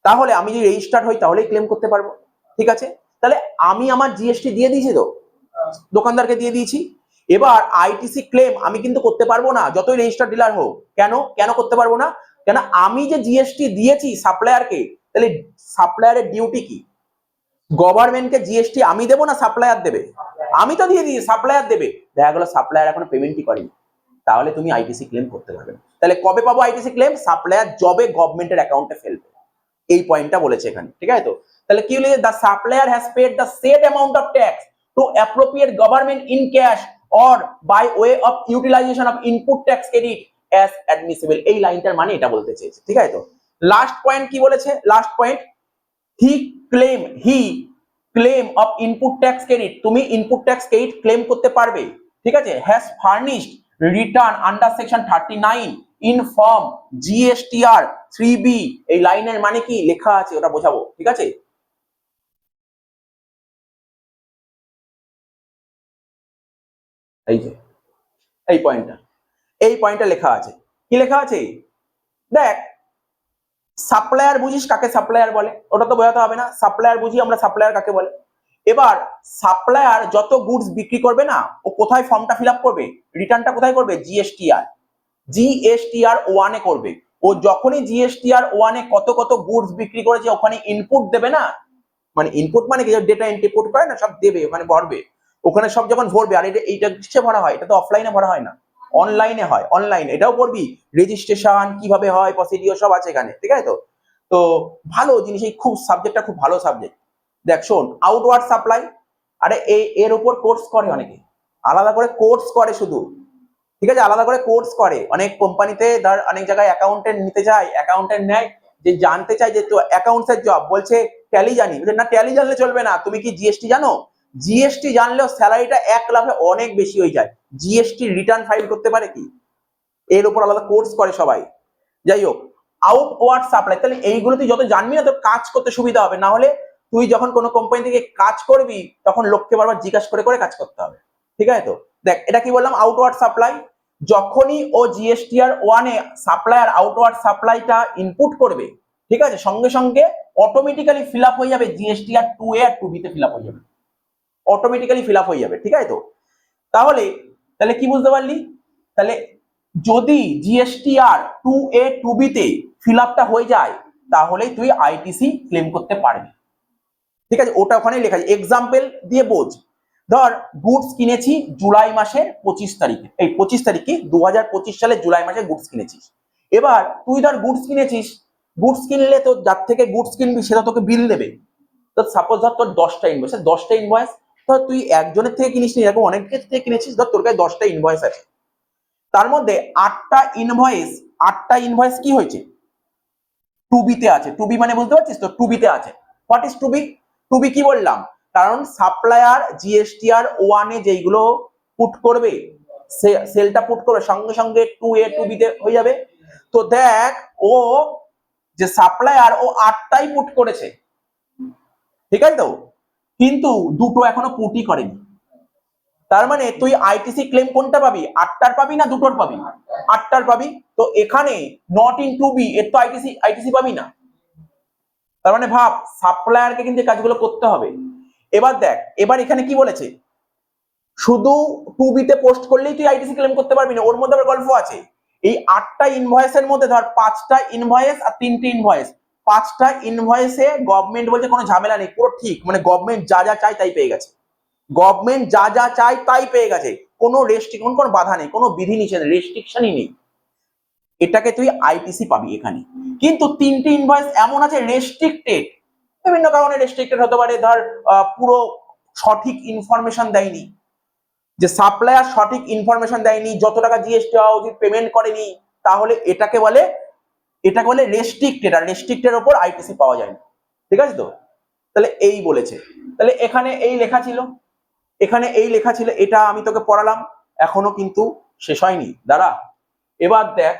Speaker 1: তাহলে আমি যদি রেজিস্টার্ড হই তাহলেই ক্লেম করতে পারবো, ঠিক আছে। তাহলে আমি আমার জিএসটি দিয়ে দিয়েছি তো, দোকানদারকে দিয়ে দিয়েছি। এবার আইটিসি ক্লেম আমি কিন্তু করতে পারবো না যতই রেজিস্টার্ড ডিলার হোক। কেন করতে পারবো না? কেন আমি যে জিএসটি দিয়েছি সাপ্লায়ারকে, তাহলে সাপ্লায়ারের ডিউটি কি? গভর্নমেন্টকে জিএসটি আমি দেবো না সাপ্লায়ার দেবে? আমি তো দিয়ে দিই, সাপ্লায়ার দেবে। দেখা গেলো সাপ্লায়ার এখনো পেমেন্টই করেনি, তাহলে তুমি আইটিসি ক্লেম করতে পারবে। তাহলে কবে পাবো আইটিসি ক্লেম? সাপ্লায়ার জবে গভর্নমেন্টের অ্যাকাউন্টে ফেলবে, এই পয়েন্টটা বলেছে এখানে, ঠিক আছে তো। তাহলে কি লিখে, the supplier has paid the said amount of tax, to appropriate government in cash or by way of utilization of input tax credit as admissible। এই লাইনটার মানে এটা বলতে চেয়েছে, ঠিক আছে? তো লাস্ট পয়েন্ট কি বলেছে? Last point, he claim of input tax credit, তুমি input tax credit ক্লেম করতে পারবে, ঠিক আছে, has furnished return under section 39 in form GSTR 3B। এই লাইনের মানে কি লেখা আছে ওটা বোঝাবো, ঠিক আছে? এই যে এই পয়েন্টটা লেখা আছে। কি লেখা আছে দেখ, সাপ্লায়ার বুঝিস কাকে সাপ্লায়ার বলে? ওটা তো বোঝাতে হবে না। সাপ্লায়ার বুঝি আমরা, সাপ্লায়ার কাকে বলে। এবার সাপ্লায়ার যত গুডস বিক্রি করবে না, ও কোথায় ফর্মটা ফিল আপ করবে? রিটার্নটা কোথায় করবে? জিএসটিআর 1 এ করবে। ও যখনই জিএসটিআর 1 এ কত কত গুডস বিক্রি করেছে ওখানে ইনপুট দেবে না, মানে ইনপুট মানে কি, ডেটা ইনপুট করে না, সব দেবে ওখানে, ভরবে ওখানে, সব যখন ভরবে। আর এইটা কিসে ভরা হয়? এটা তো অফলাইনে ভরা হয় না, অনলাইনে হয়। অনলাইন এটাও পড়বি, রেজিস্ট্রেশন কিভাবে হয়, প্রসিডিওর সব আছে এখানে, ঠিক আছে? তো তো ভালো জিনিস, এই খুব সাবজেক্টটা খুব ভালো সাবজেক্ট। দেখ শোন, আউটওয়ার্ড সাপ্লাই, আরে এর উপর কোর্স করে অনেকে, আলাদা করে কোর্স করে শুধু, ঠিক আছে, আলাদা করে কোর্স করে। অনেক কোম্পানিতে ধর অনেক জায়গায় অ্যাকাউন্টেন্ট নিতে চায়, অ্যাকাউন্টেন্ট নেয়, যে জানতে চায় যে তো অ্যাকাউন্টস এর জব, বলছে ট্যালি জানি, না ট্যালি জানলে চলবে না, তুমি কি জিএসটি জানো? জিএসটি জানলেও স্যালারিটা 1 লাখে অনেক বেশি হয়ে যায়। জিএসটি রিটার্ন ফাইল করতে পারে কি? এর উপর আলাদা কোর্স করে সবাই। যাই হোক, আউটওয়ার্ড সাপ্লাই, তাহলে এইগুলো তুই যত জানবি না তোর কাজ করতে সুবিধা হবে। না হলে তুই যখন কোনো কোম্পানি থেকে কাজ করবি তখন লোককে বারবার জিজ্ঞাসা করে করে কাজ করতে হবে, ঠিক আছে? তো দেখ এটা কি বললাম, আউটওয়ার্ড সাপ্লাই। যখনই ও জিএসটিআর 1 এ সাপ্লায়ার আউটওয়ার্ড সাপ্লাইটা ইনপুট করবে, ঠিক আছে, সঙ্গে সঙ্গে অটোমেটিক্যালি ফিল আপ হয়ে যাবে, জিএসটিআর 2A আর 2B তে ফিল আপ হয়ে যাবে, অটোমেটিক্যালি ফিল আপ হয়ে যাবে, ঠিক আছে? তো তাহলে তাহলে কি বুঝতে পারলি? তাহলে যদি জিএসটিআর 2A 2B তে ফিল আপটা হয়ে যায় তাহলে তুই আইটিসি ক্লেম করতে পারবি, ঠিক আছে? ওটা ওখানে লেখা আছে, এক্সাম্পল দিয়ে বোঝ। ধর গুডস কিনেছি জুলাই মাসের 25 তারিখে, এই 25 তারিখে 2025 সালে জুলাই মাসে গুডস কিনেছিস। এবার তুই ধর গুডস কিনেছিস, গুডস কিনলে তো যার থেকে গুডস কিনবি সেটা তোকে বিল দেবে। তো সাপোজ ধর তোর 10টা ইনভয়েস, 10টা ইনভয়েস, ধর তুই একজনের থেকে কিনিস নি, এরকম অনেকের থেকে কিনেছিস, ধর তোর কাছে 10টা ইনভয়েস আছে, তার মধ্যে 8টা ইনভয়েস কি হয়েছে? টুবিতে আছে। টুবি মানে বুঝতে পারছিস তো? টুবিতে আছে। What is টুবি? টুবি কি বললাম? কারণ সাপ্লায়ার জিএসটিআর 1 এ যেইগুলো পুট করবে, সেলটা পুট করবে, সঙ্গে সঙ্গে 2A 2B তে হয়ে যাবে। তো দেখ, ও যে সাপ্লায়ার ও 8টাই পুট করেছে, ঠিক আছে তো, কিন্তু দুটো এখনো পুটই করেনি। তার মানে তুই আইটিসি ক্লেম কোনটা পাবি? 8টার পাবি না 2টোর পাবি? 8টার পাবি। তো এখানে নট ইন টু বি এর তো আইটিসি পাবি না। তার মানে ভাব, সাপ্লায়ারকে কিন্তু কাজগুলো করতে হবে। এবার দেখ, এবার এখানে কি বলেছে, শুধু 2B তে পোস্ট করলেই তুই আইটিসি ক্লেম করতে পারবি না, ওর মধ্যে আবার গল্প আছে। এই 8টা ইনভয়েসের মধ্যে ধর 5টা ইনভয়েস আর 3টে ইনভয়েস, 5টা ইনভয়েসে গভর্নমেন্ট বলছে কোনো ঝামেলা নেই, পুরো ঠিক, মানে গভর্নমেন্ট যা যা চায় তাই পেয়ে গেছে, গভর্নমেন্ট যা যা চায় তাই পেয়ে গেছে, কোনো রেস্ট্রিকশন, কোনো বাধা নেই, কোনো বিধি নিষেধ, রেস্ট্রিকশনই নেই, এটাকে তুই আইটিসি পাবি এখানে। কিন্তু 3টে ইনভয়েস এমন আছে রেস্ট্রিক্টেড, বিভিন্ন কারণে রেস্ট্রিক্টেড হতে পারে, ধর পুরো সঠিক ইনফরমেশন দেয়নি, যে সাপ্লায়ার সঠিক ইনফরমেশন দেয়নি, যত টাকা জিএসটি হওয়া উচিত পেমেন্ট করেনি, তাহলে এটাকে বলে রেস্ট্রিক্টেড, আর রেস্ট্রিক্টের উপর আইটিসি পাওয়া যায় না, ঠিক আছে তো? তাহলে এই বলেছে। তাহলে এখানে এই লেখা ছিল, এটা আমি তোকে পড়ালাম, এখনো কিন্তু শেষ হয়নি, দাঁড়া। এবার দেখ,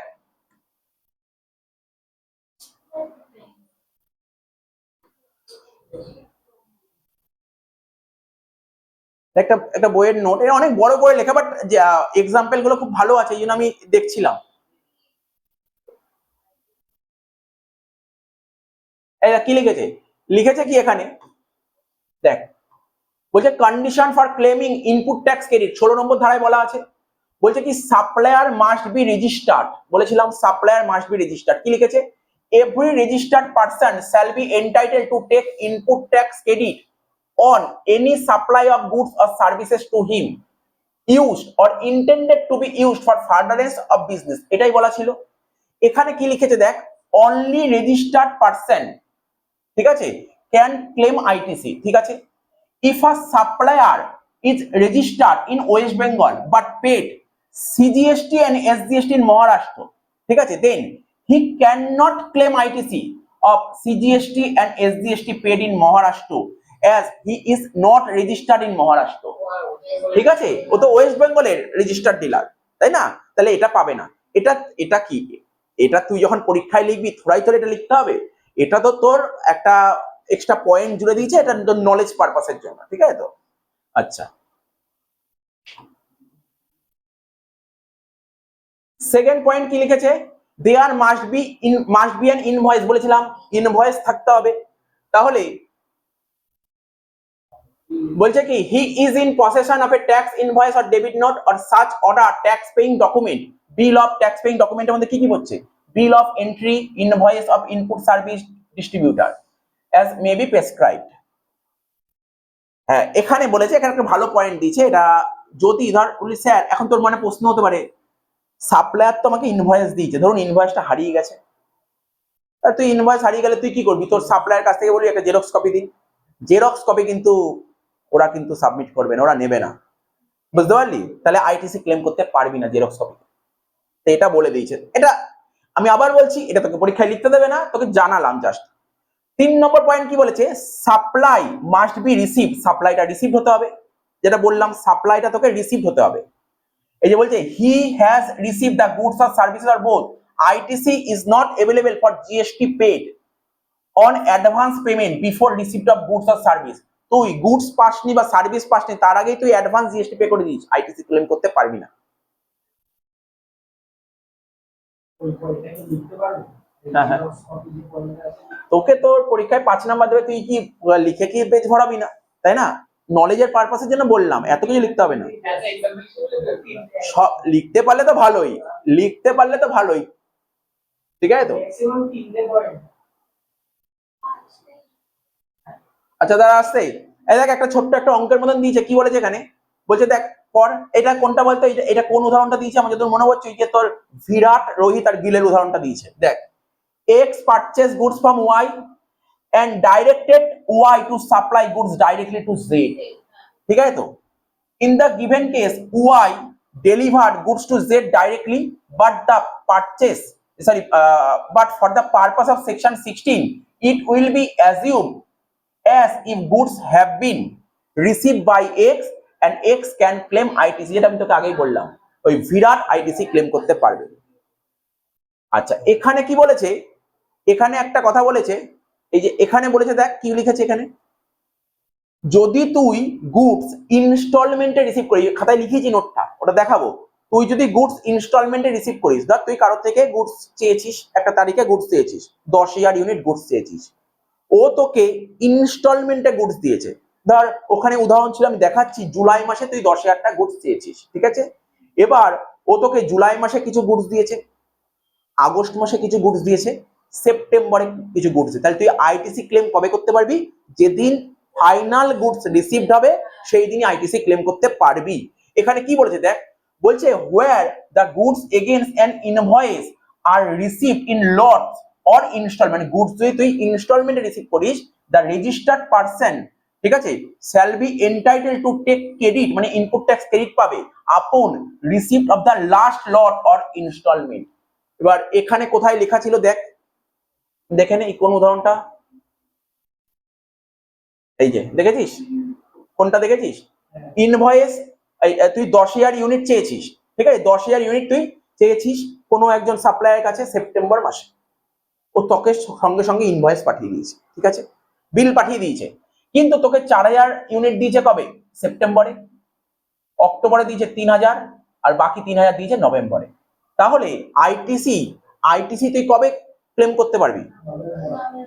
Speaker 1: একটা বইয়ের নোট, এটা অনেক বড় করে লেখা, বাট এক্সাম্পল গুলো খুব ভালো আছে, এই জন্য আমি দেখছিলাম। কি লিখেছে কি এখানে দেখ, বলছে condition for claiming input tax credit 16 number ধারায় বলা আছে, বলছে কি সাপ্লায়ার মাস্ট বি রেজিস্টার্ড, বলেছিলাম সাপ্লায়ার মাস্ট বি রেজিস্টার্ড। কি লিখেছে? Every registered person shall be entitle to take input tax credit on any supply of goods or services to him used or intended to be used for furtherance of business, এটাই বলা ছিল। এখানে কি লিখেছে দেখ, only registered person, ঠিক আছে, can claim ITC, ঠিক আছে। If a supplier is registered in West Bengal but paid CGST and SGST in Maharashtra, ঠিক আছে, then he cannot claim ITC of CGST and SGST paid in Maharashtra as he is not registered in Maharashtra, ঠিক আছে, ও তো West বেঙ্গলের registered dealer, তাই না? তাহলে এটা পাবে না। এটা এটা কি, এটা তুই যখন পরীক্ষায় লিখবি থোড়াই তোর এটা লিখতে হবে, এটা তো তোর একটা এক্সট্রা পয়েন্ট জুড়ে দিয়েছে, এটা তোর নলেজ পারপাসের জন্য, ঠিক আছে তো? আচ্ছা, সেকেন্ড পয়েন্ট কি লিখেছে, there must be an invoice, বলেছিলাম ইনভয়েস থাকতে হবে। তাহলে বলছে কি, he is in possession of a tax invoice or debit note or such order tax paying document, bill of tax paying ডকুমেন্টের মধ্যে কি কি হচ্ছে, bill of entry, invoice of input service distributor as may be prescribed. হ্যাঁ, এখানে বলেছে, এখানে একটা ভালো পয়েন্ট দিয়েছে, এটা যদি ধর বলি স্যার এখন তোর মনে প্রশ্ন হতে পারে, সাপ্লায়ার তো আমাকে ইনভয়েস দিয়েছে, ধরুন ইনভয়েসটা হারিয়ে গেছে, আর তুই ইনভয়েস হারিয়ে গেলে তুই কি করবি, তোর সাপ্লায়ার কাছ থেকে বলি একটা জেরক্স কপি দিন, জেরক্স কপি কিন্তু ওরা কিন্তু সাবমিট করবে না, ওরা নেবে না, বুঝতে পারলি? তাহলে আইটিসি ক্লেম করতে পারবি না জেরক্স কপি, তো এটা বলে দিয়েছে। এটা আমি আবার বলছি, এটা তোকে পরীক্ষায় লিখতে দেবে না, তোকে জানালাম জাস্ট। 3 নম্বর পয়েন্ট কি বলেছে, সাপ্লাই মাস্ট বি রিসিভ, সাপ্লাইটা রিসিভ হতে হবে, যেটা বললাম সাপ্লাইটা তোকে রিসিভ হতে হবে। এই যে বলছে he has receive the goods or services or both, ITC is not available for GST paid on advance payment before receipt of goods or service. তুই গুডস পাসনি বা সার্ভিস পাসনি, তার আগেই তুই অ্যাডভান্স জিএসটি পে করে দিস, আইটিসি ক্লেম করতে পারবি না। তোকে তোর পরীক্ষায় 5 নাম্বার দেবে, তুই কি লিখে কি পেজ ভরাবি না, তাই না? নলেজের পারপাসের জন্য বললাম, এত কিছু লিখতে হবে না, লিখতে পারলে তো ভালোই, লিখতে পারলে তো ভালোই, ঠিক আছে তো? আচ্ছা দাদা আসছে, এই দেখ একটা ছোট্ট একটা অঙ্কের মতন দিয়েছে, কি বলেছে এখানে, বলছে দেখ পর, এটা কোনটা বলতো, এটা কোন উদাহরণটা দিয়েছে আমার যত মনে হচ্ছে, যে তোর বিরাট, রোহিত আর গিলের উদাহরণটা দিয়েছে। দেখ, X purchase goods from Y and directed Y to supply goods directly to Z, ঠিক আছে তো? In the given case Y delivered goods to Z directly, but the purchase but for the purpose of section 16 it will be assumed as if goods have been received by X and X can claim ITC, যেটা আমি তোকে আগেই বললাম, ওই বিরাট ITC claim করতে পারবে। আচ্ছা, এখানে কি বলেছে, এখানে একটা কথা বলেছে, এই যে এখানে বলেছে, দেখ কি লিখেছে এখানে, যদি তুই গুডস ইনস্টলমেন্টে রিসিভ করিস, খাতায় লিখেছি নোটটা, ওটা দেখাবো, তুই যদি গুডস ইনস্টলমেন্টে রিসিভ করিস, ধর তুই কারোর থেকে গুডস চেয়েছিস, একটা তারিখে গুডস চেয়েছিস, 10,000 ইউনিট গুডস চেয়েছিস, ও তোকে ইনস্টলমেন্টে গুডস দিয়েছে, ধর ওখানে উদাহরণ ছিল আমি দেখাচ্ছি, জুলাই মাসে তুই 10,000টা গুডস চেয়েছিস, ঠিক আছে? এবার ও তোকে জুলাই মাসে কিছু গুডস দিয়েছে, আগস্ট মাসে কিছু গুডস দিয়েছে, সেপ্টেম্বরে কিছু গুডস, তাহলে তুই আইটিসি ক্লেম কবে করতে পারবি, যেদিন ফাইনাল গুডস রিসিভড হবে সেই দিনই আইটিসি ক্লেম করতে পারবি। এখানে কি বলেছে দেখ, বলছে where the goods against an invoice are received in lots or instalment, goods যদি তুই ইনস্টলমেন্টে রিসিভ করিস, দ্য রেজিস্টার্ড পারসন, ঠিক আছে, shall be entitle to take credit, মানে ইনপুট ট্যাক্স ক্রেডিট পাবে upon receipt of the last lot or instalment. এবার এখানে কোথায় লেখা ছিল দেখ, দেখে নে কোন উদাহরণটা, এই যে দেখেছিস, কোনটা দেখেছিস, ইনভয়েস, তুই 10,000 ইউনিট চেয়েছিস, ঠিক আছে, 10,000 ইউনিট তুই চেয়েছিস কোনো একজন সাপ্লায়ারের কাছে সেপ্টেম্বর মাসে, ও তোকে সঙ্গে সঙ্গে ইনভয়েস পাঠিয়ে দিয়েছে, ঠিক আছে, বিল পাঠিয়ে দিয়েছে, কিন্তু তোকে 4,000 ইউনিট দিয়েছে কবে, সেপ্টেম্বরে, অক্টোবরে দিয়েছে 3,000, আর বাকি 3,000 দিয়েছে নভেম্বরে। তাহলে আইটিসি তুই কবে ক্লেম করতে পারবি,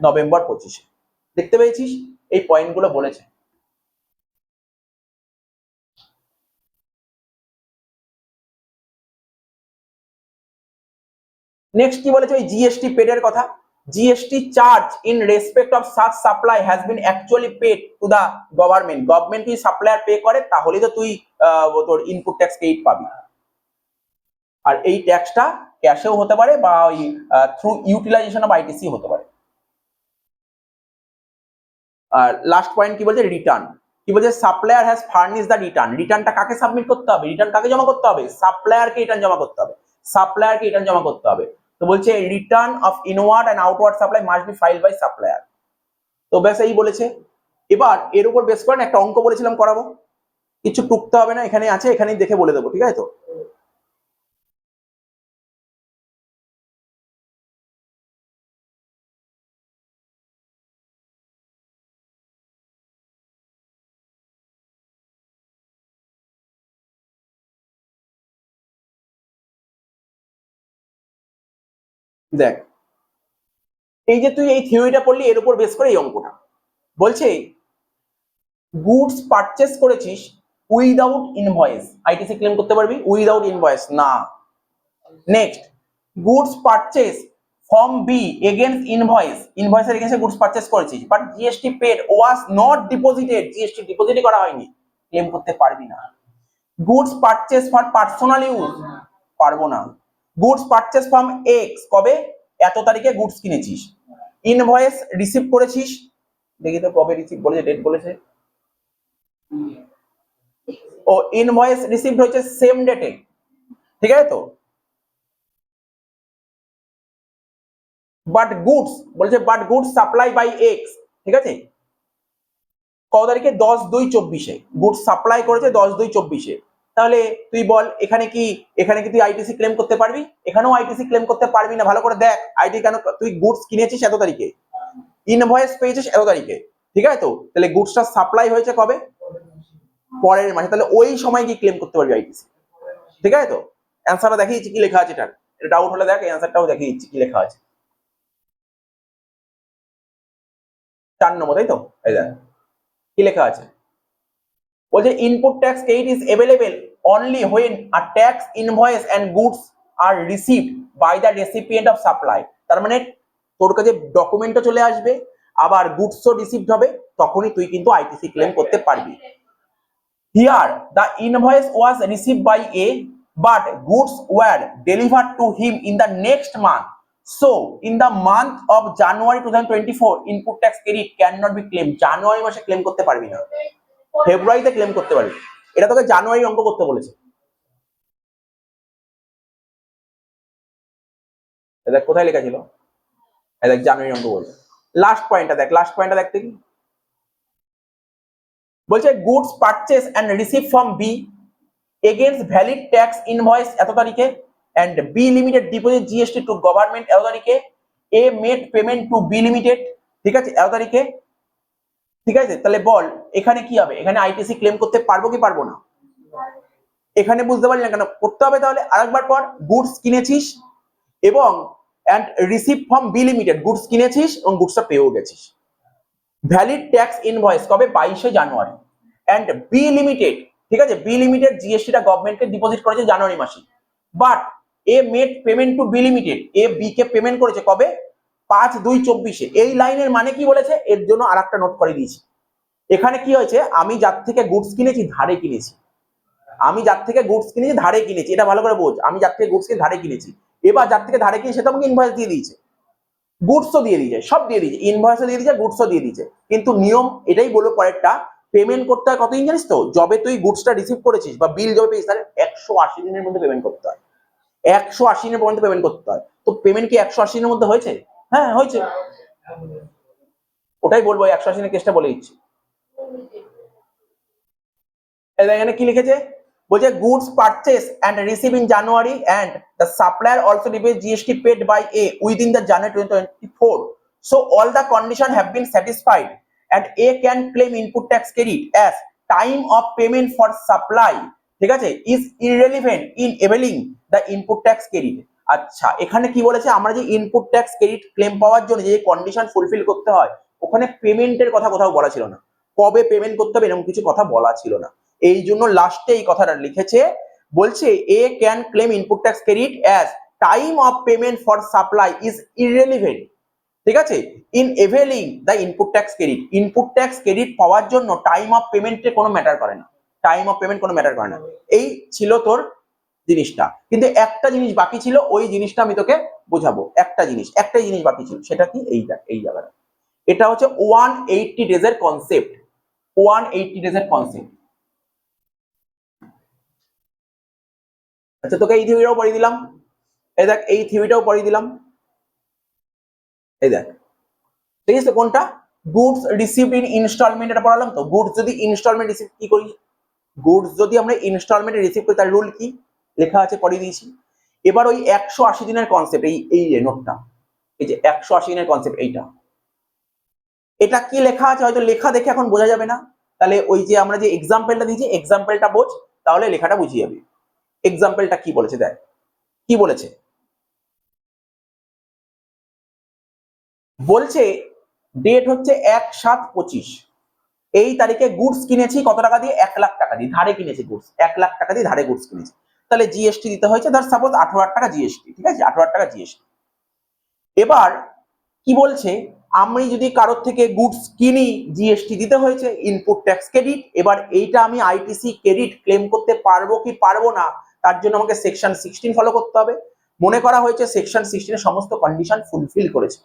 Speaker 1: নভেম্বর 25-এ। দেখতে পেয়েছিস, এই পয়েন্টগুলো বলেছে। নেক্সট কি বলেছে, ওই জিএসটি পেডের কথা, GST charge in respect of such supply has been actually paid to the government, government তুই সাপ্লায়ার পে করে, তাহলেই তো তুই তোর ইনপুট ট্যাক্স ক্রেডিট পাবি, আর এই ট্যাক্সটা ক্যাশেও হতে পারে বা ওই থ্রু ইউটিলাইজেশন অফ আইটিসি হতে পারে। আর লাস্ট পয়েন্ট কি বলছে, রিটার্ন, কি বলছে, supplier has furnish the return. রিটার্নটা কাকে সাবমিট করতে হবে, রিটার্ন কাকে জমা করতে হবে, সাপ্লায়ারকে রিটার্ন জমা করতে হবে, সাপ্লায়ারকে রিটার্ন জমা করতে হবে। তো বলছে return of inward and outward supply must be filed by supplier. তো ব্যাস এই বলেছে। এবার এর উপর বেস করে একটা অঙ্ক বলেছিলাম করাবো, কিছু টুকতে হবে না, এখানে আছে, এখানেই দেখে বলে দেবো, ঠিক আছে? তো দেখ, এই যে তুই এই থিওরিটা পড়লি, এর উপর বেস করে এই অঙ্কটা বলছে গুডস পারচেস করেছিস উইদাউট ইনভয়েস, আইটিসি ক্লেম করতে পারবি উইদাউট ইনভয়েস না। Next, goods purchase from B against invoice, ইনভয়েসের এগেইনস্টে গুডস পারচেস করেছিস, but GST paid was not deposited, GST ডিপোজিটই করা হয়নি, ক্লেম করতে পারবি না। Goods purchase for personal use, পারবো না। গুডস পারচেস ফ্রম এক্স, কবে, এত তারিখে গুডস কিনেছিস। ইনভয়েস রিসিভ করেছিস, দেখি তো কবে রিসিভ বলেছে, ডেট বলেছে, ও ইনভয়েস রিসিভড হয়েছে সেম ডেটে, ঠিক আছে? তো বাট গুডস বলেছে, but goods supply by X, ঠিক আছে, কত তারিখে, 10/2/24, গুডস সাপ্লাই করেছে 10/2/24। তাহলে তুই বল এখানে কি, এখানে কি তুই আইটিসি ক্লেম করতে পারবি? এখানেও আইটিসি ক্লেম করতে পারবি না। ভালো করে দেখ, আইটি কেন, তুই গুডস কিনেছিস এত তারিখে, ইনভয়েস পেয়েছিস এত তারিখে, ঠিক আছে? তো তাহলে গুডসটা সাপ্লাই হয়েছে কবে, পরের মাসে, তাহলে ওই সময় কি ক্লেম করতে পারবি আইটিসি, ঠিক আছে? তো অ্যান্সারটা দেখিয়েছি কি লেখা আছে, এটা ডাউট হলে দেখ, এই অ্যান্সারটাও দেখিয়ে দিচ্ছি কি লেখা আছে। 4 নম্বর, তাই তো? এই দেখ কি লেখা আছে, বলছে input tax credit is available only when a tax invoice and goods are received by the recipient of supply. তার মানে তোর কাছে ডকুমেন্টও চলে আসবে, আবার গুডসও রিসিভড হবে, তখনই তুই কিন্তু আইটিসি ক্লেম করতে পারবি। Here the invoice was received by A but goods were delivered to him in the next month, so in the month of January 2024 input tax credit can not be claim. জানুয়ারি মাসে claim করতে পারবি না, ফেব্রুয়ারিতে claim করতে পারবি। এটা তোকে জানুয়ারি অঙ্ক করতে বলেছে, দেখ কোথায় লেখা ছিল, দেখ জানুয়ারি অঙ্ক বলছে। লাস্ট পয়েন্টটা দেখ, লাস্ট পয়েন্টটা দেখতে কি বলছে, goods purchase and receive from B against valid tax invoice এত তারিখে, and B limited deposit GST to government এত তারিখে, A made payment to B limited, ঠিক আছে, এত তারিখে, ঠিক আছে? তাহলে বল এখানে কি হবে, এখানে আইটিসি ক্লেম করতে পারবো কি পারবো না? এখানে বুঝতে পারলি না কেন, করতে হবে। তাহলে আরেকবার পর, গুডস কিনেছিস এবং and receive from B limited, goods কিনেছিস এবং গুডসটা পেয়েও গেছিস। ভ্যালিড ট্যাক্স ইনভয়েস কবে, 22শে জানুয়ারি, এন্ড বি লিমিটেড, ঠিক আছে, বি লিমিটেড জিএসটিটা গভর্নমেন্টকে ডিপোজিট করেছে জানুয়ারি মাসে, but A made payment to B limited, A B কে পেমেন্ট করেছে কবে, 5/2/24। এই লাইনের মানে কি বলেছে, এর জন্য আরেকটা নোট করে দিয়েছি। এখানে কি হয়েছে, আমি যার থেকে গুডস কিনেছি ধারে কিনেছি, আমি যার থেকে গুডস কিনেছি ধারে কিনেছি, এটা ভালো করে বোঝ, আমি যার থেকে গুডস কিনে ধারে কিনেছি। এবার যার থেকে ধারে কিনে সে তো আমাকে ইনভয়েস দিয়ে দিয়েছে, গুডসও দিয়ে দিয়েছে, সব দিয়ে দিয়েছে, ইনভয়েসও দিয়ে দিয়েছে, গুডসও দিয়ে দিয়েছে, কিন্তু নিয়ম এটাই বলবো পরেরটা, পেমেন্ট করতে হয় কতদিন জানিস তো, যবে তুই গুডসটা রিসিভ করেছিস বা বিল যবে পেয়েছিস তাহলে 180 দিনের মধ্যে পেমেন্ট করতে হয়, 180 দিনের পর্যন্ত পেমেন্ট করতে হয়। তো পেমেন্ট কি 180 দিনের মধ্যে হয়েছে? হ্যাঁ হয়েছে, ওটাই বলবো, 180 দিনের কেসটা বলে দিচ্ছি। এখানে কি লিখেছে, বলছে goods purchase and receive in January and the supplier also receive GST paid by A within the January 2024, so all the conditions have been satisfied and a can claim input tax credit as time of payment for supply, ঠিক আছে, is irrelevant in availing the input tax credit। আচ্ছা, এখানে কি বলেছে, আমরা যে input tax credit claim পাওয়ার জন্য যে কন্ডিশন ফুলফিল করতে হয়, ওখানে পেমেন্টের কথা কোথাও বলা ছিল না, কবে পেমেন্ট করতে হবে এরকম কিছু কথা বলা ছিল না। এই জন্য লাস্টে এই কথাটা লিখেছে, বলছে A can claim input tax credit as time of payment for supply is irrelevant, ঠিক আছে, in availing the input tax credit. Input tax credit পাওয়ার জন্য টাইম অফ পেমেন্টে কোনো ম্যাটার করে না, টাইম অফ পেমেন্ট কোনো ম্যাটার করে না। এই ছিল তোর জিনিসটা, কিন্তু একটা জিনিস বাকি ছিল, ওই জিনিসটা আমি তোকে বোঝাবো। একটাই জিনিস বাকি ছিল, সেটা কি, এই জায়গাটা, এটা হচ্ছে 180 ডেজের কনসেপ্ট। 180 ডেজের কনসেপ্ট। আচ্ছা, তোকে এই থিওরিটাও পড়িয়ে দিলাম, এই দেখ এই থিওরিটাও পড়িয়ে দিলাম, এই দেখ ঠিক আছে। কোনটা? গুডস রিসিভড ইন ইনস্টলমেন্ট, এটা পড়ালাম তো। গুডস যদি ইনস্টলমেন্ট রিসিভ কি করি, গুডস যদি আমরা ইনস্টলমেন্টে রিসিভ করি তার রুল কি লেখা আছে, পড়িয়ে দিয়েছি। এবার ওই 180 দিনের কনসেপ্ট, এই নোটটা, এই যে 180 দিনের কনসেপ্ট, এইটা এটা কি লেখা আছে হয়তো লেখা দেখে এখন বোঝা যাবে না, তাহলে ওই যে আমরা যে এক্সাম্পলটা দিয়েছি এক্সাম্পলটা বোঝ, তাহলে লেখাটা বুঝিয়ে যাবে। এক্সাম্পলটা কি বলেছে দেখ, কি বলেছে, বলছে ডেট হচ্ছে 1/7/25, এই তারিখে গুডস কিনেছি কত টাকা দিয়ে, 1 লাখ টাকা দিয়ে ধারে কিনেছি গুডস, 1 লাখ টাকা দিয়ে ধারে গুডস কিনেছি, তাহলে জিএসটি দিতে হয়েছে ধর সাপোজ 18,000 টাকা জিএসটি, ঠিক আছে, 18,000 টাকা জিএসটি। এবার কি বলছে, আমি যদি কারোর থেকে গুডস কিনি জিএসটি দিতে হয়েছে, ইনপুট ট্যাক্স ক্রেডিট। এবার এইটা আমি আইটিসি ক্রেডিট ক্লেম করতে পারবো কি পারবো না, তার জন্য আমাকে সেকশন 16 ফলো করতে হবে। মনে করা হয়েছে সেকশন 16 এর সমস্ত কন্ডিশন ফুলফিল করেছে,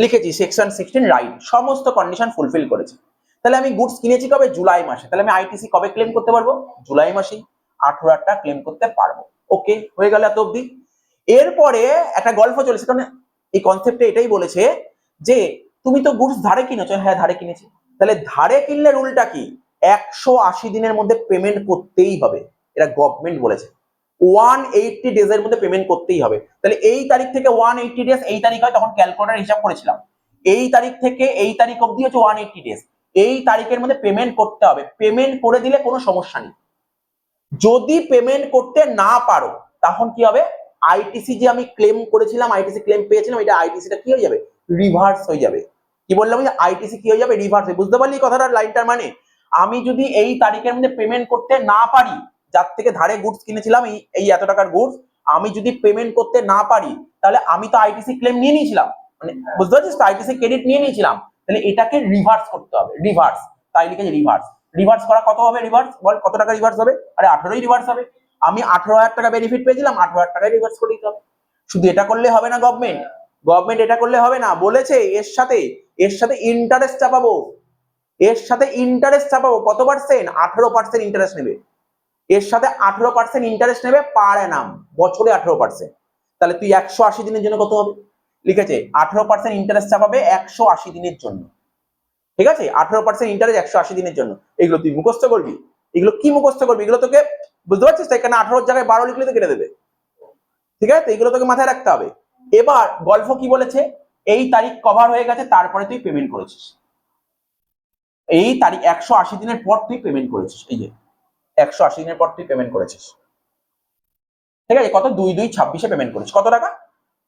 Speaker 1: লিখেছি সেকশন 16 রাইট, সমস্ত কন্ডিশন ফুলফিল করেছে। তাহলে আমি গুডস কিনেছি কবে, জুলাই মাসে, তাহলে আমি আইটিসি কবে ক্লেম করতে পারবো, জুলাই মাসেই 18,000 টাকা ক্লেম করতে পারবো। ওকে, হয়ে গেল এত অব্দি। এরপরে একটা গল্প চলেছে, কারণ এই কনসেপ্টে এটাই বলেছে যে তুমি তো গুডস ধারে কিনেছো, হ্যাঁ ধারে কিনেছি, তাহলে ধারে কিনলে রুলটা কি, 180 দিনের মধ্যে পেমেন্ট করতেই হবে, এটা গভর্নমেন্ট বলেছে। 180 ডেজ এর মধ্যে পেমেন্ট করতেই হবে। তাহলে এই তারিখ থেকে 180 ডেজ, এই তারিখ হয় তখন ক্যালকুলেটর হিসাব করেছিলাম, এই তারিখ থেকে এই তারিখ অবধি হচ্ছে 180 ডেজ, এই তারিখের মধ্যে পেমেন্ট করতে হবে। পেমেন্ট করে দিলে কোনো সমস্যা নেই। যদি পেমেন্ট করতে না পারো তখন কি হবে, আইটিসি যে আমি ক্লেম করেছিলাম, আইটিসি ক্লেম পেয়েছিলাম, এটা আইটিসিটা কি হয়ে যাবে, রিভার্স হয়ে যাবে। কি বললাম, যে আইটিসি কি হয়ে যাবে, রিভার্স। বুঝতে পারলি কথাটার লাইনটার মানে, আমি যদি এই তারিখের মধ্যে পেমেন্ট করতে না পারি, যার থেকে ধারে গুডস কিনেছিলাম এই এত টাকার গুডস, আমি যদি পেমেন্ট করতে না পারি, তাহলে আমি তো আইটিসি ক্লেম নিয়ে নিয়েছিলাম, মানে বুঝতে পারছিস তো, আইটিসি ক্রেডিট নিয়ে নিয়েছিলাম, তাহলে এটাকে রিভার্স করতে হবে, রিভার্স। তাই লিখেছে রিভার্স। রিভার্স করা কত হবে, রিভার্স বল কত টাকা রিভার্স হবে, আরে 18ই রিভার্স হবে। আমি 18,000 টাকা বেনিফিট পেয়েছিলাম, 18,000 টাকায় রিভার্স করে দিতে হবে। শুধু এটা করলে হবে না, গভর্নমেন্ট এটা করলে হবে না, বলেছে এর সাথে ইন্টারেস্ট চাপাবো, এর সাথে ইন্টারেস্ট চাপাবো। কত পার্সেন্ট, 18% ইন্টারেস্ট নেবে, এর সাথে 18% ইন্টারেস্ট নেবে পার অ্যানাম, বছরে 18%। তাহলে তুই 180 দিনের জন্য কত হবে, লিখেছে 18% ইন্টারেস্ট চাপাবে 180 দিনের জন্য, ঠিক আছে, 18% ইন্টারেস্ট 180 দিনের জন্য। এগুলো তুই মুখস্থ করবি, এগুলো কি মুখস্থ করবি, এগুলো তোকে বুঝতে পারছিস তো, এখানে 18 জায়গায় 12 লিখলে তো কেটে দেবে, ঠিক আছে, এগুলো তোকে মাথায় রাখতে হবে। এবার গল্প কি বলেছে, এই তারিখ কভার হয়ে গেছে, তারপরে তুই পেমেন্ট করেছিস, এই তারিখ 180 দিনের পর তুই পেমেন্ট করেছিস, এই যে 180 দিনের পর তুই পেমেন্ট করেছিস, ঠিক আছে, কত 2/2/26 পেমেন্ট করেছিস, কত টাকা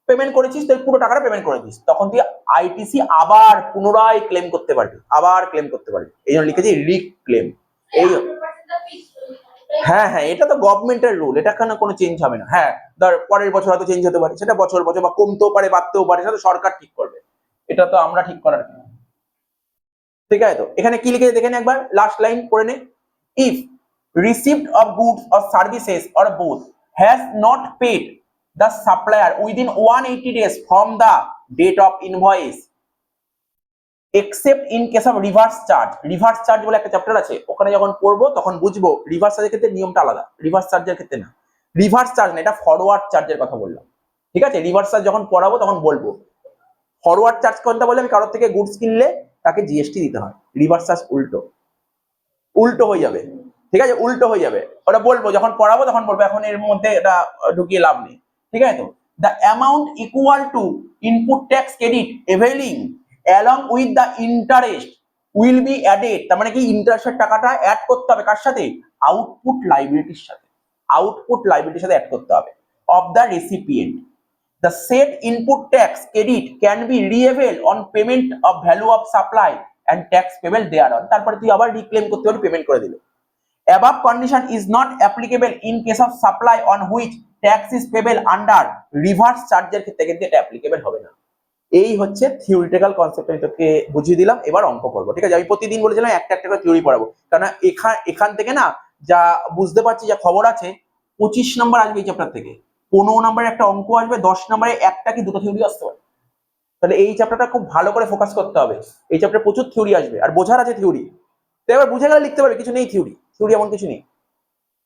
Speaker 1: পেমেন্ট করেছিস, তুই পুরো টাকাটা পেমেন্ট করে দিস, তখন তুই আইটিসি আবার পুনরায় ক্লেম করতে পারবি, আবার ক্লেম করতে পারবি, এই জন্য লিখেছি রিক ক্লেম। এই হ্যাঁ হ্যাঁ, এটা তো গভর্নমেন্টের রুল, এটা কোনো চেঞ্জ হবে না। হ্যাঁ, ধর পরের বছর হয়তো চেঞ্জ হতে পারে, সেটা বছর বছর বা কমতেও পারে বাড়তেও পারে, সেটা সরকার ঠিক করবে, এটা তো আমরা ঠিক করার কি, ঠিক আছে। তো এখানে কি লিখেছে দেখেন একবার, লাস্ট লাইন পড়ে নে, if receipt of goods or services or both has not paid the supplier within 180 days from the date of invoice except in case of reverse charge. Reverse charge বলে একটা চ্যাপ্টার আছে, ওখানে যখন পড়বো তখন বুঝবো রিভার্স চার্জের ক্ষেত্রে নিয়মটা আলাদা, রিভার্স চার্জের ক্ষেত্রে না, রিভার্স চার্জ না, এটা ফরওয়ার্ড চার্জের কথা বললাম, ঠিক আছে, রিভার্স চার্জ যখন পড়াবো তখন বলবো। ফরওয়ার্ড চার্জ কোনটা বলে, আমি কারোর থেকে গুডস কিনলে তাকে জিএসটি দিতে হয়, রিভার্স চার্জ উল্টো হয়ে যাবে, ঠিক আছে, উল্টো হয়ে যাবে, ওটা বলবো যখন পড়াবো তখন বলবো, এখন এর মধ্যে এটা ঢুকিয়ে লাভ নেই, ঠিক আছে। তো the amount equal to input tax credit availing along with the interest will be added, তার মানে কি ইন্টারেস্টের টাকাটা অ্যাড করতে হবে কার সাথে, আউটপুট লাইবিলিটির সাথে, আউটপুট লাইবিলিটির সাথে অ্যাড করতে হবে of the recipient. The said input tax credit can be reavailed on payment of value of supply and tax payable thereon, তারপরে তুই আবার রিক্লেম করতে পারবি, পেমেন্ট করে দিল। Above condition is not applicable in case of supply on which tax is payable under reverse charge এর ক্ষেত্রে কিন্তু এটা অ্যাপ্লিকেবল হবে না। এই হচ্ছে থিওরিটিক্যাল কনসেপ্ট, আমি তোকে বুঝিয়ে দিলাম, এবার অঙ্ক করবো, ঠিক আছে। আমি প্রতিদিন বলেছিলাম একটা একটা করে থিওরি পড়াবো, কারণ এখান থেকে না যা বুঝতে পারছি, যা খবর আছে, 25 নম্বর আসবে এই চ্যাপ্টার থেকে, 15 নম্বরে একটা অঙ্ক আসবে, 10 নম্বরে একটা কি দুটো থিওরি আসতে পারে, তাহলে এই চ্যাপ্টারটা খুব ভালো করে ফোকাস করতে হবে, এই চ্যাপ্টারে প্রচুর থিওরি আসবে আর বোঝার আছে থিওরি, তো এবার বুঝে গেলে লিখতে পারবি, কিছু নেই থিওরি, থিওরি এমন কিছু নেই।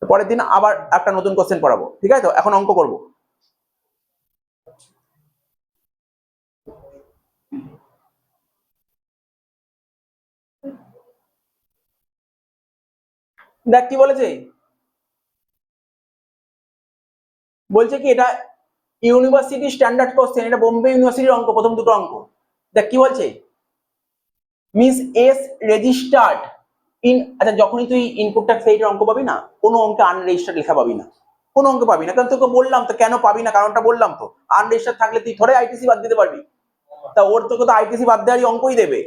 Speaker 1: তো পরের দিন আবার একটা নতুন কোশ্চেন পড়াবো, ঠিক আছে? তো এখন অঙ্ক করবো। দেখ কি বলেছে, বলছে কি এটা ইউনিভার্সিটি স্ট্যান্ডার্ড কোশ্চেন, এটা বোম্বে ইউনিভার্সিটির অঙ্ক, প্রথম দুটো অঙ্ক। দেখ কি বলছে, মিস এস রেজিস্টার্ড ইন, আচ্ছা যখনই তুই ইনপুট ট্যাক্স এইটার অঙ্ক পাবি না, কোনো অঙ্কে আনরেজিস্টার্ড লেখা পাবি না, কোনো অঙ্ক পাবি না, কারণ তোকে বললাম তো কেন পাবি না, কারণটা বললাম তো। আনরেজিস্টার্ড থাকলে তুই থোড়াই আইটিসি বাদ দিতে পারবি, তা ওর তোকে তো আইটিসি বাদ দেওয়ারই অঙ্কই দেবে,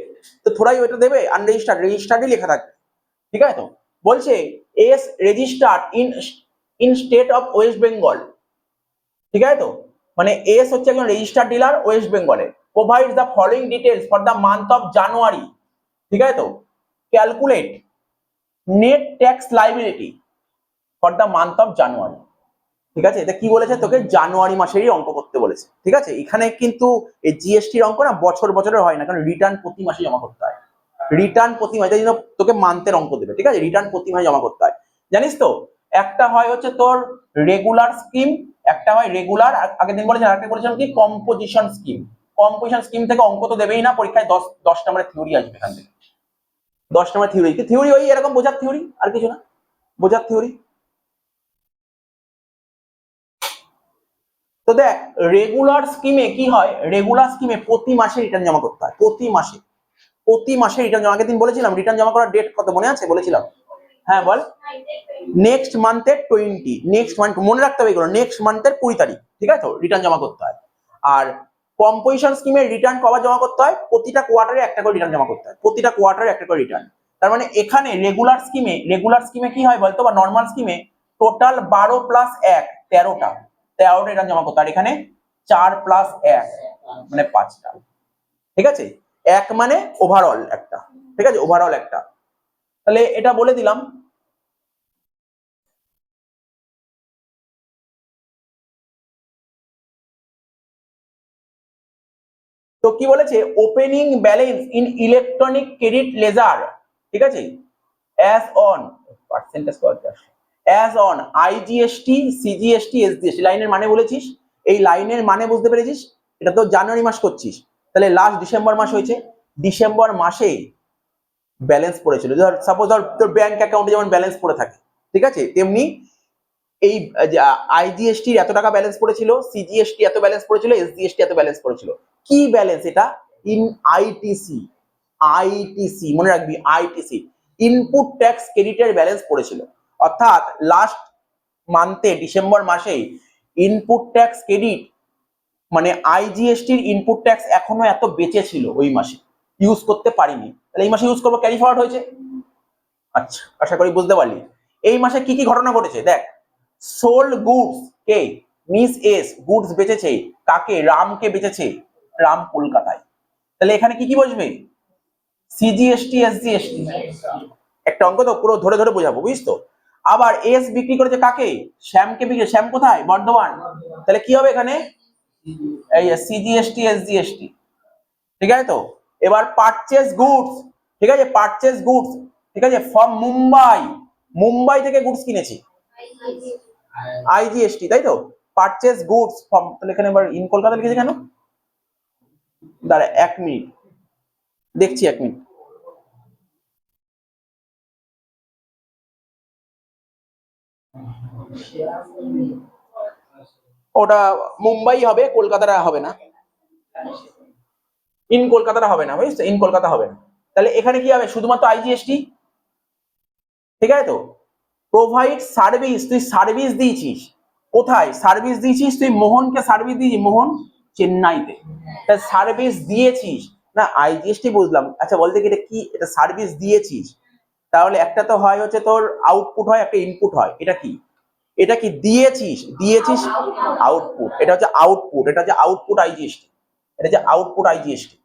Speaker 1: তো থোড়াই ওইটা দেবে, আনরেজিস্টার্ড, রেজিস্টার্ডই লেখা থাকবে, ঠিক আছে? তো বলছে S registered in state of West Bengal, ঠিক আছে? তো মানে এস হচ্ছে একজন রেজিস্টার্ড ডিলার ওয়েস্ট বেঙ্গলে, provide the following details for the month of জানুয়ারি, ঠিক আছে? তো calculate net tax liability for the month of জানুয়ারি, ঠিক আছে? এটা কি বলেছে, তোকে জানুয়ারি মাসেরই অঙ্ক করতে বলেছে, ঠিক আছে? এখানে কিন্তু এই জিএসটির অঙ্ক না বছর বছরের হয় না, কারণ রিটার্ন প্রতি মাসে জমা করতে হয়, রিটার্ন প্রতি মাসে, তাই জন্য তোকে মান্থের অঙ্ক দেবে, ঠিক আছে? রিটার্ন প্রতি মাসে জমা করতে হয়, জানিস তো? একটা হয় হচ্ছে তোর রেগুলার স্কিম, একটা হয় রেগুলার, আগের দিন বলেছিলাম, আরেকটা বলেছিলাম কি কম্পোজিশন স্কিম। কম্পোজিশন স্কিম থেকে অঙ্ক তো দেবেই না পরীক্ষায়, 10 নম্বরের থিওরি আসবে এখান থেকে, 10 নম্বরের থিওরি, থিওরি ওই এরকম বোঝার থিওরি, আর কিছু না, বোঝার থিওরি। তো দেখ রেগুলার স্কিমে কি হয়, রেগুলার স্কিমে প্রতি মাসে রিটার্ন জমা করতে হয়, প্রতি মাসে, প্রতি মাসে রিটার্ন জমা, আগের দিন বলেছিলাম রিটার্ন জমা করার ডেট কত মনে আছে, বলেছিলাম? হ্যাঁ বল, নেক্সট মান্থের 20, নেক্সট মান্থ মনে রাখতে হবে এগুলো, নেক্সট মান্থের 20 তারিখ, ঠিক আছে? রিটার্ন জমা করতে হয়। আর কম্পোজিশন স্কিমের রিটার্ন কবার জমা করতে হয়, প্রতিটা কোয়ার্টারে একটা করে রিটার্ন জমা করতে হয়, প্রতিটা কোয়ার্টারে একটা করে রিটার্ন। তার মানে এখানে রেগুলার স্কিমে কি হয় বলতো, বা নর্মাল স্কিমে টোটাল 12 + 1 13টা রিটার্ন জমা করতে হয়, আর এখানে 4 + 1 মানে 5টা, ঠিক আছে? এক মানে ওভারঅল একটা, ঠিক আছে? ওভারঅল একটা, তাহলে এটা বলে দিলাম। তো কি বলেছে, opening balance in electronic credit ledger, ঠিক আছে? As on percentage as on IGST, CGST, SGST, লাইনের মানে বলেছিস, এই লাইনের মানে বুঝতে পেরেছিস? এটা তো জানুয়ারি মাস করছিস, তাহলে লাস্ট ডিসেম্বর মাস হয়েছে, ডিসেম্বর মাসে ব্যালেন্স পড়েছিল, ধর সাপোজ ধর তোর ব্যাংক অ্যাকাউন্টে যেমন ব্যালেন্স পড়ে থাকে, ঠিক আছে? তেমনি এই আইজিএসটির এত টাকা ব্যালেন্স পড়েছিল, সিজিএসটি এত ব্যালেন্স পড়েছিল, এসজিএসটি এত ব্যালেন্স পড়েছিল। কি ব্যালেন্স এটা, ইন আইটিসি, আইটিসি মনে রাখবি, আইটিসি ইনপুট ট্যাক্স ক্রেডিটের ব্যালেন্স পড়েছিল, অর্থাৎ লাস্ট মান্থে ডিসেম্বর মাসে ইনপুট ট্যাক্স ক্রেডিট মানে আইজিএসটির ইনপুট ট্যাক্স এখনো এত বেঁচে ছিল ওই মাসে, ইউজ করতে পারিনি, তাহলে এই মাসে ইউজ করবো, ক্যারি ফরওয়ার্ড হয়েছে। আচ্ছা আশা করি বুঝতে পারলি। এই মাসে কি কি ঘটনা ঘটেছে দেখ, সোল্ড গুডস কে, মিস এস গুডস বেচেছে, কাকে, রামকে বেচেছে, রাম কলকাতায়, তাহলে এখানে কি কি বসবে, সিজিএসটি, এসজিএসটি, একটা অঙ্ক তো পুরো ধরে ধরে বোঝাবো, বুঝিস তো? আবার এস বিক্রি করেছে কাকে, শ্যামকে বিক্রি, শ্যাম কোথায়, বর্ধমান, তাহলে কি হবে এখানে, এই সিজিএসটি, এসজিএসটি, ঠিক আছে? তো এবার পারচেজ গুডস, ঠিক আছে? পারচেজ গুডস, ঠিক আছে, ফ্রম মুম্বাই, মুম্বাই থেকে গুডস কিনেছি, আইজিএসটি, তাই তো? পারচেজ গুডস ফ্রম, তাহলে এখানে এবার ইন কলকাতা লিখেছে কেন, দাঁড়া 1 মিনিট দেখছি, 1 মিনিট। ওটা মুম্বাই হবে, কলকাতাটা হবে না, ইন কলকাতাটা হবে না, বুঝছো? ইন কলকাতা হবে না, তাহলে এখানে কি হবে, শুধুমাত্র আইজিএসটি, ঠিক আছে? তো প্রোভাইড সার্ভিস, তুই সার্ভিস দিয়েছিস কোথায়, সার্ভিস দিয়েছিস তুই মোহনকে, সার্ভিস দিয়েছিস মোহন চেন্নাইতে, তা সার্ভিস দিয়েছিস না, আইজিএসটি বুঝলাম, আচ্ছা বলতে কি এটা কি, এটা সার্ভিস দিয়েছিস, তাহলে একটা তো হয় হচ্ছে তোর আউটপুট হয়, একটা ইনপুট হয়, এটা কি, এটা কি দিয়েছিস, দিয়েছিস আউটপুট, এটা হচ্ছে আউটপুট, এটা হচ্ছে আউটপুট আইজিএসটি, এটা হচ্ছে আউটপুট আইজিএসটি।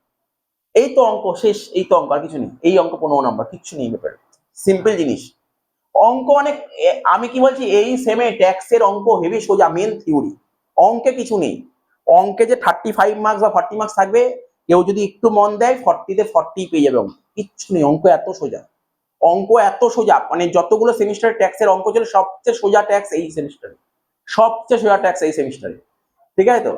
Speaker 1: এই তো অঙ্ক শেষ, এই তো অঙ্ক, আর কিছু নেই, এই অঙ্ক 15 নম্বর, কিচ্ছু নেই ব্যাপারে, সিম্পল জিনিস। অঙ্ক অনেক, আমি কি বলছি, এই সেমে ট্যাক্সের অঙ্ক হেভি সোজা, মেন থিওরি, অঙ্কে কিছু নেই। অঙ্কে যে 35 মার্কস বা 40 মার্কস থাকবে, কেউ যদি একটু মন দেয় 40-তে 40 পেয়ে যাবে, অঙ্ক কিচ্ছু নেই, অঙ্ক এত সোজা, অঙ্ক এত সোজা, মানে যতগুলো সেমিস্টারে ট্যাক্সের অঙ্ক ছিল সবচেয়ে সোজা ট্যাক্স এই সেমিস্টারে, সবচেয়ে সোজা ট্যাক্স এই সেমিস্টারে, ঠিক আছে তো।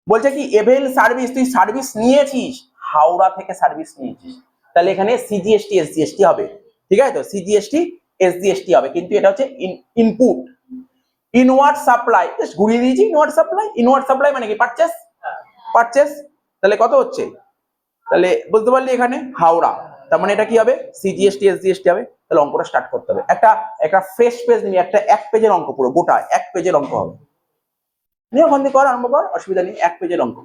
Speaker 1: বলছে কি এভেল সার্ভিস, তুই সার্ভিস নিয়েছিস, হাওড়া থেকে সার্ভিস নিয়েছিস, তাহলে এখানে সিজিএসটি এসজিএসটি হবে, ঠিক আছে তো, সিজিএসটি এসজিএসটি হবে, কিন্তু এটা হচ্ছে ইনপুট। ইনওয়ার্ড সাপ্লাই, জাস্ট ঘুরিয়ে দিয়েছি, ইনওয়ার্ড সাপ্লাই, ইনওয়ার্ড সাপ্লাই মানে কি পারচেস, পারচেস, তাহলে কত হচ্ছে, তাহলে বুঝতে পারলি এখানে হাওড়া, তার মানে এটা কি হবে সিজিএসটি এসজিএসটি হবে, তাহলে অঙ্কটা স্টার্ট করতে হবে। একটা ফ্রেশ পেজ নিবি, একটা 1 পেজের অঙ্ক, পুরো গোটা 1 পেজের অঙ্ক হবে, নিয়ে ওখান থেকে কর, আরম্ভ কর, অসুবিধা নেই, 1 পেজের অঙ্ক।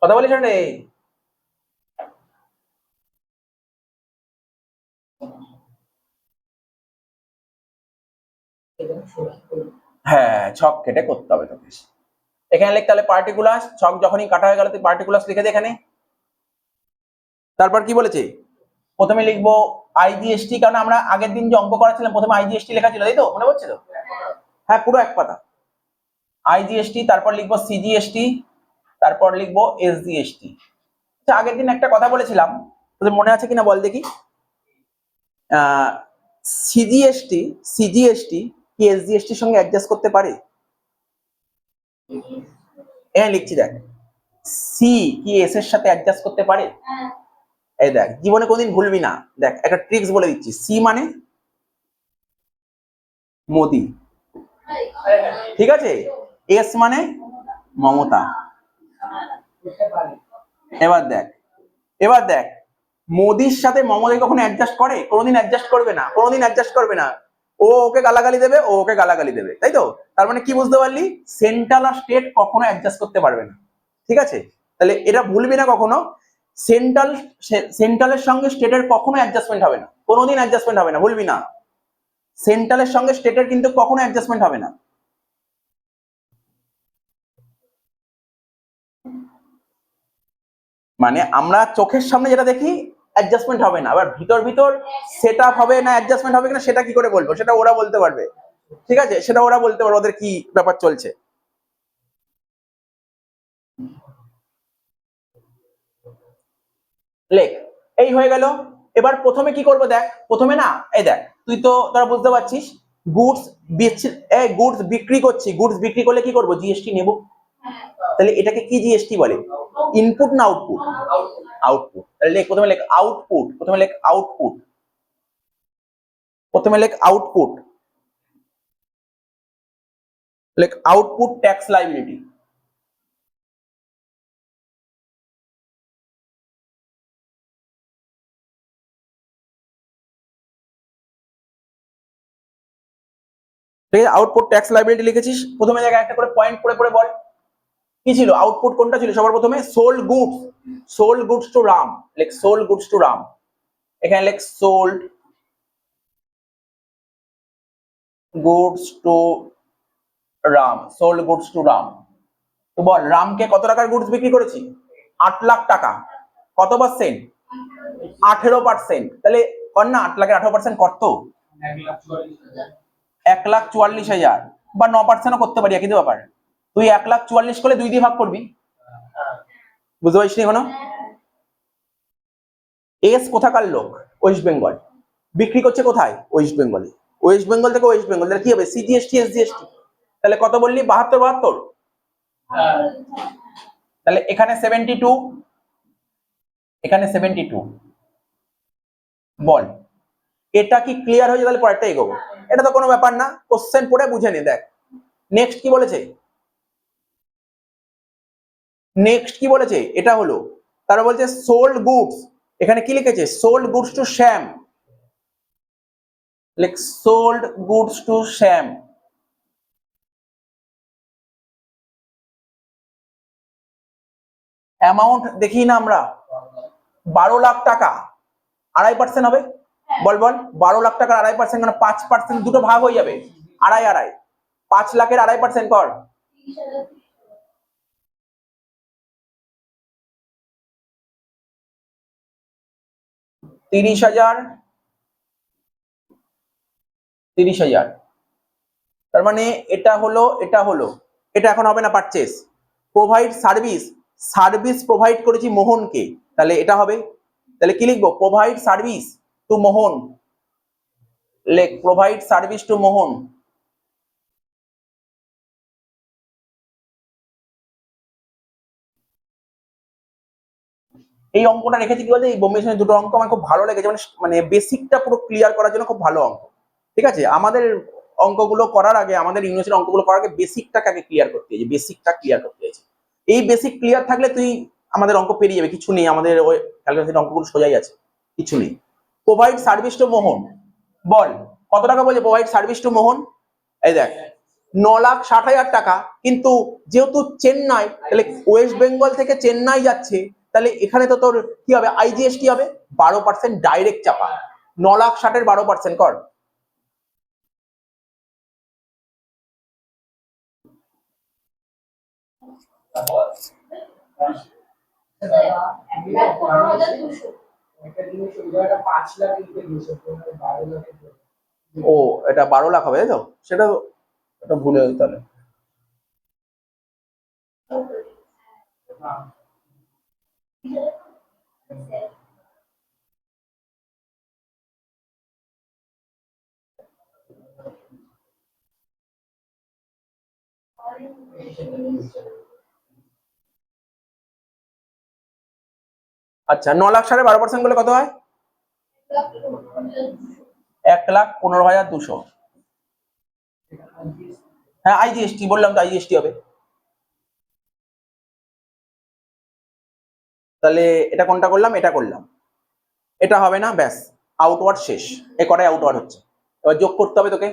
Speaker 1: কথা বলিস রে। হ্যাঁ, ছক কেটে করতে হবে তোকে। এখানে লিখ তাহলে পার্টিকুলার, ছক যখনই কাটা হয়ে গেল তুই পার্টিকুলার লিখে দে এখানে। তারপর কি বলেছে, প্রথমে লিখবো আইজিএসটি, কারণ আমরা আগের দিন যে অঙ্ক করাছিলাম প্রথমে আইজিএসটি লেখা ছিল, তাই তো, মনে পড়ছে তো? হ্যাঁ, পুরো 1 পাতা আইজিএসটি, তারপর লিখবো সিজিএসটি, তারপর লিখবো এসজিএসটি। আচ্ছা, আগের দিন একটা কথা বলেছিলাম, তোদের মনে আছে কিনা বল দেখি, সিজিএসটি সিজিএসটি কি এসজিএসটির সঙ্গে অ্যাডজাস্ট করতে পারে? এখানে লিখছি দেখ, সি কি এস এর সাথে অ্যাডজাস্ট করতে পারে? এই দেখ, জীবনে কোনদিন ভুলবি না, দেখ একটা ট্রিক্স বলে দিচ্ছি, সি মানে মোদি, ঠিক আছে, এস মানে মমতা। এবার দেখ, এবার দেখ, মোদির সাথে মমতা কখনো অ্যাডজাস্ট করে? কোনোদিন অ্যাডজাস্ট করবে না, কোনোদিন অ্যাডজাস্ট করবে না। ও ওকে গালাগালি দেবে, ও ওকে গালাগালি দেবে, তাই তো। তার মানে কি বুঝতে পারলি, সেন্ট্রাল আর স্টেট কখনো অ্যাডজাস্ট করতে পারবে না, ঠিক আছে। তাহলে এটা ভুলবি না কখনো, সেন্ট্রাল, সেন্ট্রালের সঙ্গে স্টেটের কখনো অ্যাডজাস্টমেন্ট হবে না, কোনোদিন অ্যাডজাস্টমেন্ট হবে না, ভুলবি না। সেন্ট্রালের সঙ্গে স্টেটের কিন্তু কখনো অ্যাডজাস্টমেন্ট হবে না। মানে আমরা চোখের সামনে যেটা দেখি অ্যাডজাস্টমেন্ট হবে না, আবার ভিতর ভিতর সেট আপ হবে না, অ্যাডজাস্টমেন্ট হবে কিনা সেটা কি করে বলবো, সেটা ওরা বলতে পারবে, ঠিক আছে, সেটা ওরা বলতে পারবে, ওদের কি ব্যাপার চলছে। লেখ, এই হয়ে গেল। এবার প্রথমে কি করবো দেখ, প্রথমে না, এই দেখ তুই তো তোরা বুঝতে পারছিস, গুডস গুডস বিক্রি করছি, গুডস বিক্রি করলে কি করবো, জিএসটি নেব, তাহলে এটাকে কি জিএসটি বলে, ইনপুট না আউটপুট? আউটপুট। তাহলে লেখ, প্রথমে লেখ আউটপুট, প্রথমে লেখ আউটপুট, প্রথমে লেখ আউটপুট, লেখ আউটপুট ট্যাক্স লাইবিলিটি। ঠিক আছে, আউটপুট ট্যাক্স লাইবিলিটি লিখেছিস, প্রথমে জায়গায় একটা করে পয়েন্ট পড়ে পড়ে বল কি ছিল, আউটপুট কোনটা ছিল সবার প্রথমে, sold goods, sold goods to Ram, লেখ সোল্ড গুডস টু রাম, এখানে লেখ sold goods to Ram, sold goods to Ram. তো বল রামকে কত টাকার গুডস বিক্রি করেছি, 8 লাখ টাকা, কত পার্সেন্ট, 18%, তাহলে কর না, 8 লাখের 18% কত, 1,44,000, বা 9%ও করতে পারি, একই তো ব্যাপার। তুই 1,44,000 করলে 2 দিয়ে ভাগ করবি, বুঝতে পারছিস এখনো। এস কোথাকার লোক, ওয়েস্ট বেঙ্গল, বিক্রি করছে কোথায়, ওয়েস্ট বেঙ্গলে, ওয়েস্ট বেঙ্গল থেকে ওয়েস্ট বেঙ্গল, তাহলে কি হবে, সিজিএসটি এসজিএসটি, তাহলে কত বললি, 72, তাহলে এখানে 72, এখানে 72, বল এটা কি ক্লিয়ার হয়ে যায়, তাহলে পরেরটা এগোবো, এটা তো কোনো ব্যাপার না, কোশ্চেন পড়ে বুঝে নে। দেখ নেক্সট কি বলেছে, নেক্সট কি বলেছে, এটা হলো, তারা বলছে সোল্ড গুডস, এখানে কি লিখেছে, sold goods to Shyam, like sold goods to Shyam, amount দেখি না আমরা, 12 লাখ টাকা, 2.5% হবে, বল বল, 12 লাখ টাকার 2.5% মানে 5%, দুটো ভাগ হয়ে যাবে, আড়াই আড়াই, 5 লাখের 2.5% কর, 30,000, 30,000। তার মানে এটা হলো, এটা এখন হবে না purchase. Provide service, service provide করেছি মোহনকে, তাহলে এটা হবে। তাহলে কি লিখবো? প্রোভাইড সার্ভিস টু মোহন, লেখ প্রোভাইড সার্ভিস টু মোহন। এই অঙ্কটা রেখেছি কি বলতে, এই বোম্বে মিশনের দুটো অঙ্ক আমার খুব ভালো লেগেছে, মানে বেসিকটা পুরো ক্লিয়ার করার জন্য খুব ভালো অঙ্ক। ঠিক আছে, আমাদের অঙ্কগুলো করার আগে, আমাদের ইংলিশের অঙ্কগুলো করার আগে বেসিকটাকে আগে ক্লিয়ার করতে হয়েছে, বেসিকটা ক্লিয়ার করতে হয়েছে। এই বেসিক ক্লিয়ার থাকলে তুই আমাদের অঙ্ক পেরিয়ে যাবে, কিছু নেই আমাদের ওই ক্যালকুলেশন অঙ্কগুলো সোজাই আছে, কিছু নেই। প্রোভাইড সার্ভিস টু মোহন, বল কত টাকা বলছে প্রোভাইড সার্ভিস টু মোহন? এই দেখ 9,60,000 টাকা, কিন্তু যেহেতু চেন্নাই, তাহলে ওয়েস্ট বেঙ্গল থেকে চেন্নাই যাচ্ছে, তাহলে এখানে তো তোর কি হবে? আইজিএসটি হবে 12% ডাইরেক্ট চাপা। 9,60,000-এর 12% কর। ও, এটা 12 লাখ হবে, তাই তো? সেটা এটা ভুলে গেছি তাহলে। আচ্ছা, 9,60,000 করলে কত হয়? 1,15,200। হ্যাঁ, আইজিএসটি বললাম তো, আইজিএসটি হবে। তাহলে এটা কোনটা করলাম? এটা করলাম, এটা হবে না, ব্যাস আউটওয়ার্ড শেষ। এ কটাই আউটওয়ার্ড হচ্ছে, এবার যোগ করতে হবে তোকে।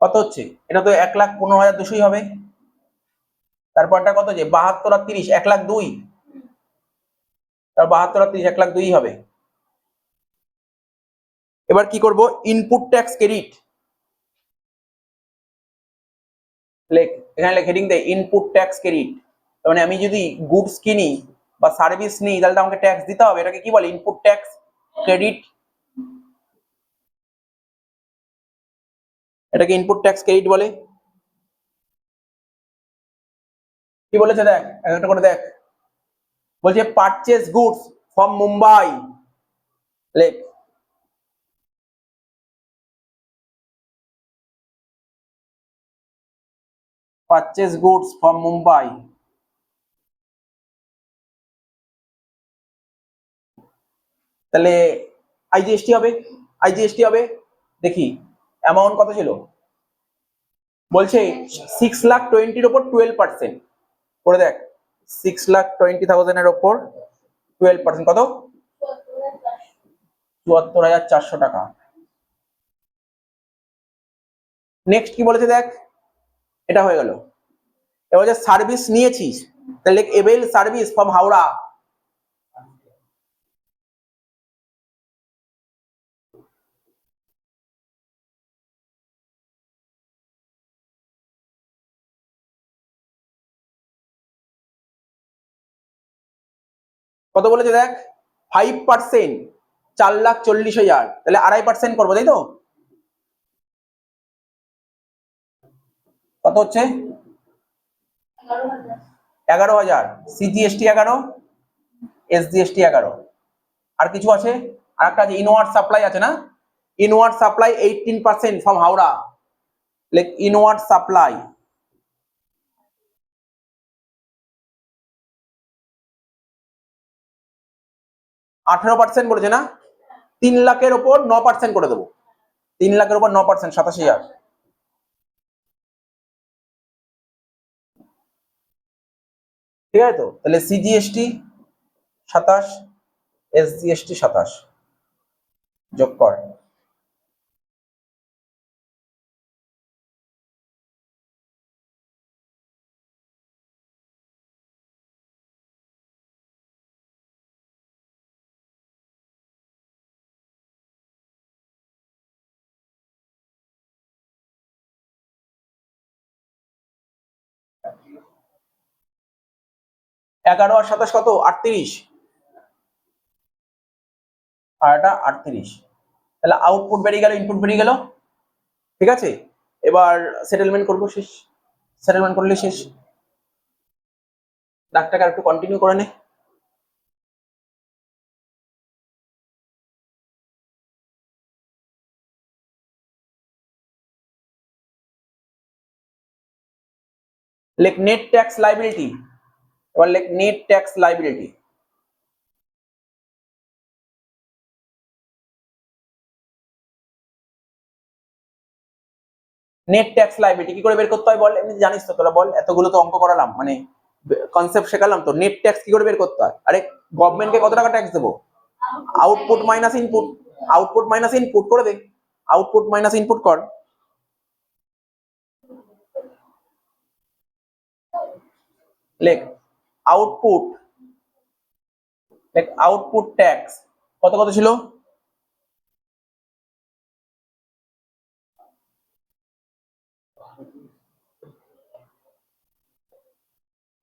Speaker 1: কত হচ্ছে? এটা তো 1,15,200 হবে। তারপরটা কত যে 72 আর 30, 1,02,000। তার 72 আর 30, 1,02,000 হবে। এবার কি করব? ইনপুট ট্যাক্স ক্রেডিট, লেখ এখানে, লেখ হেডিং দে ইনপুট ট্যাক্স ক্রেডিট। তার মানে আমি যদি গুডস কিনি বা সার্ভিস নিই, তাহলে তো আমাকে ট্যাক্স দিতে হবে। এটাকে কি বলে? Input tax credit. এটাকে ইনপুট ট্যাক্স ক্রেডিট বলে। কি বলেছে দেখ, একটা করে দেখ। বলছে পারচেজ গুডস ফ্রম মুম্বাই, লেখ পারচেজ গুডস ফ্রম মুম্বাই। তাহলে আইজিএসটি হবে, আইজিএসটি হবে। দেখি অ্যামাউন্ট কত ছিল, বলছে 6,20,000-এর উপর 12%। করে দেখ, 6,20,000-এর উপর 12% কত? 74,400 টাকা। নেক্সট কি বলেছে দেখ, এটা হয়ে গেল। এবার যে সার্ভিস নিয়েছিস, তাহলে এভেল সার্ভিস ফ্রম হাওড়া। কত বলেছে দেখ, 5%, 4,40,000। তাহলে 2.5% করবো, তাই তো? কত হচ্ছে? 11,000। CGST 11, SGST 11। আর কিছু আছে? আর একটা আছে ইনওয়ার্ড সাপ্লাই আছে না? Inward supply 18% from Howrah, like inward supply. আঠেরো পার্সেন্ট বলেছে না? 3,00,000-এর ওপর 9% করে দেবো। 3,00,000-এর উপর 9%, 27,000। ঠিক আছে তো? তাহলে সিজিএসটি 27, এসজিএসটি 27, যোগ কর। 11 আর 27 কত? 38, আর এটা 38। তাহলে আউটপুট বেরিয়ে গেল, ইনপুট বেরিয়ে গেল, ঠিক আছে। এবার সেটেলমেন্ট করবো, শেষ। সেটেলমেন্ট করলে শেষ। ডাকটাকে আর একটু কন্টিনিউ করে নে। লেখ নেট ট্যাক্স লাইবিলিটি। এবার লেখ net tax liability. Net tax liability কি করে বের করতে হয় বল? এমনি জানিস তো তোরা, বল। এতগুলো তো অঙ্ক করালাম, মানে কনসেপ্ট শেখালাম তো। নেট ট্যাক্স কি করে বের করতে হয়? আরে গভর্নমেন্টকে কত টাকা ট্যাক্স দেবো? Output minus input. Output minus input করে দে। আউটপুট মাইনাস ইনপুট কর। লেখ আউটপুট, লেখ আউটপুট ট্যাক্স কত কত ছিল?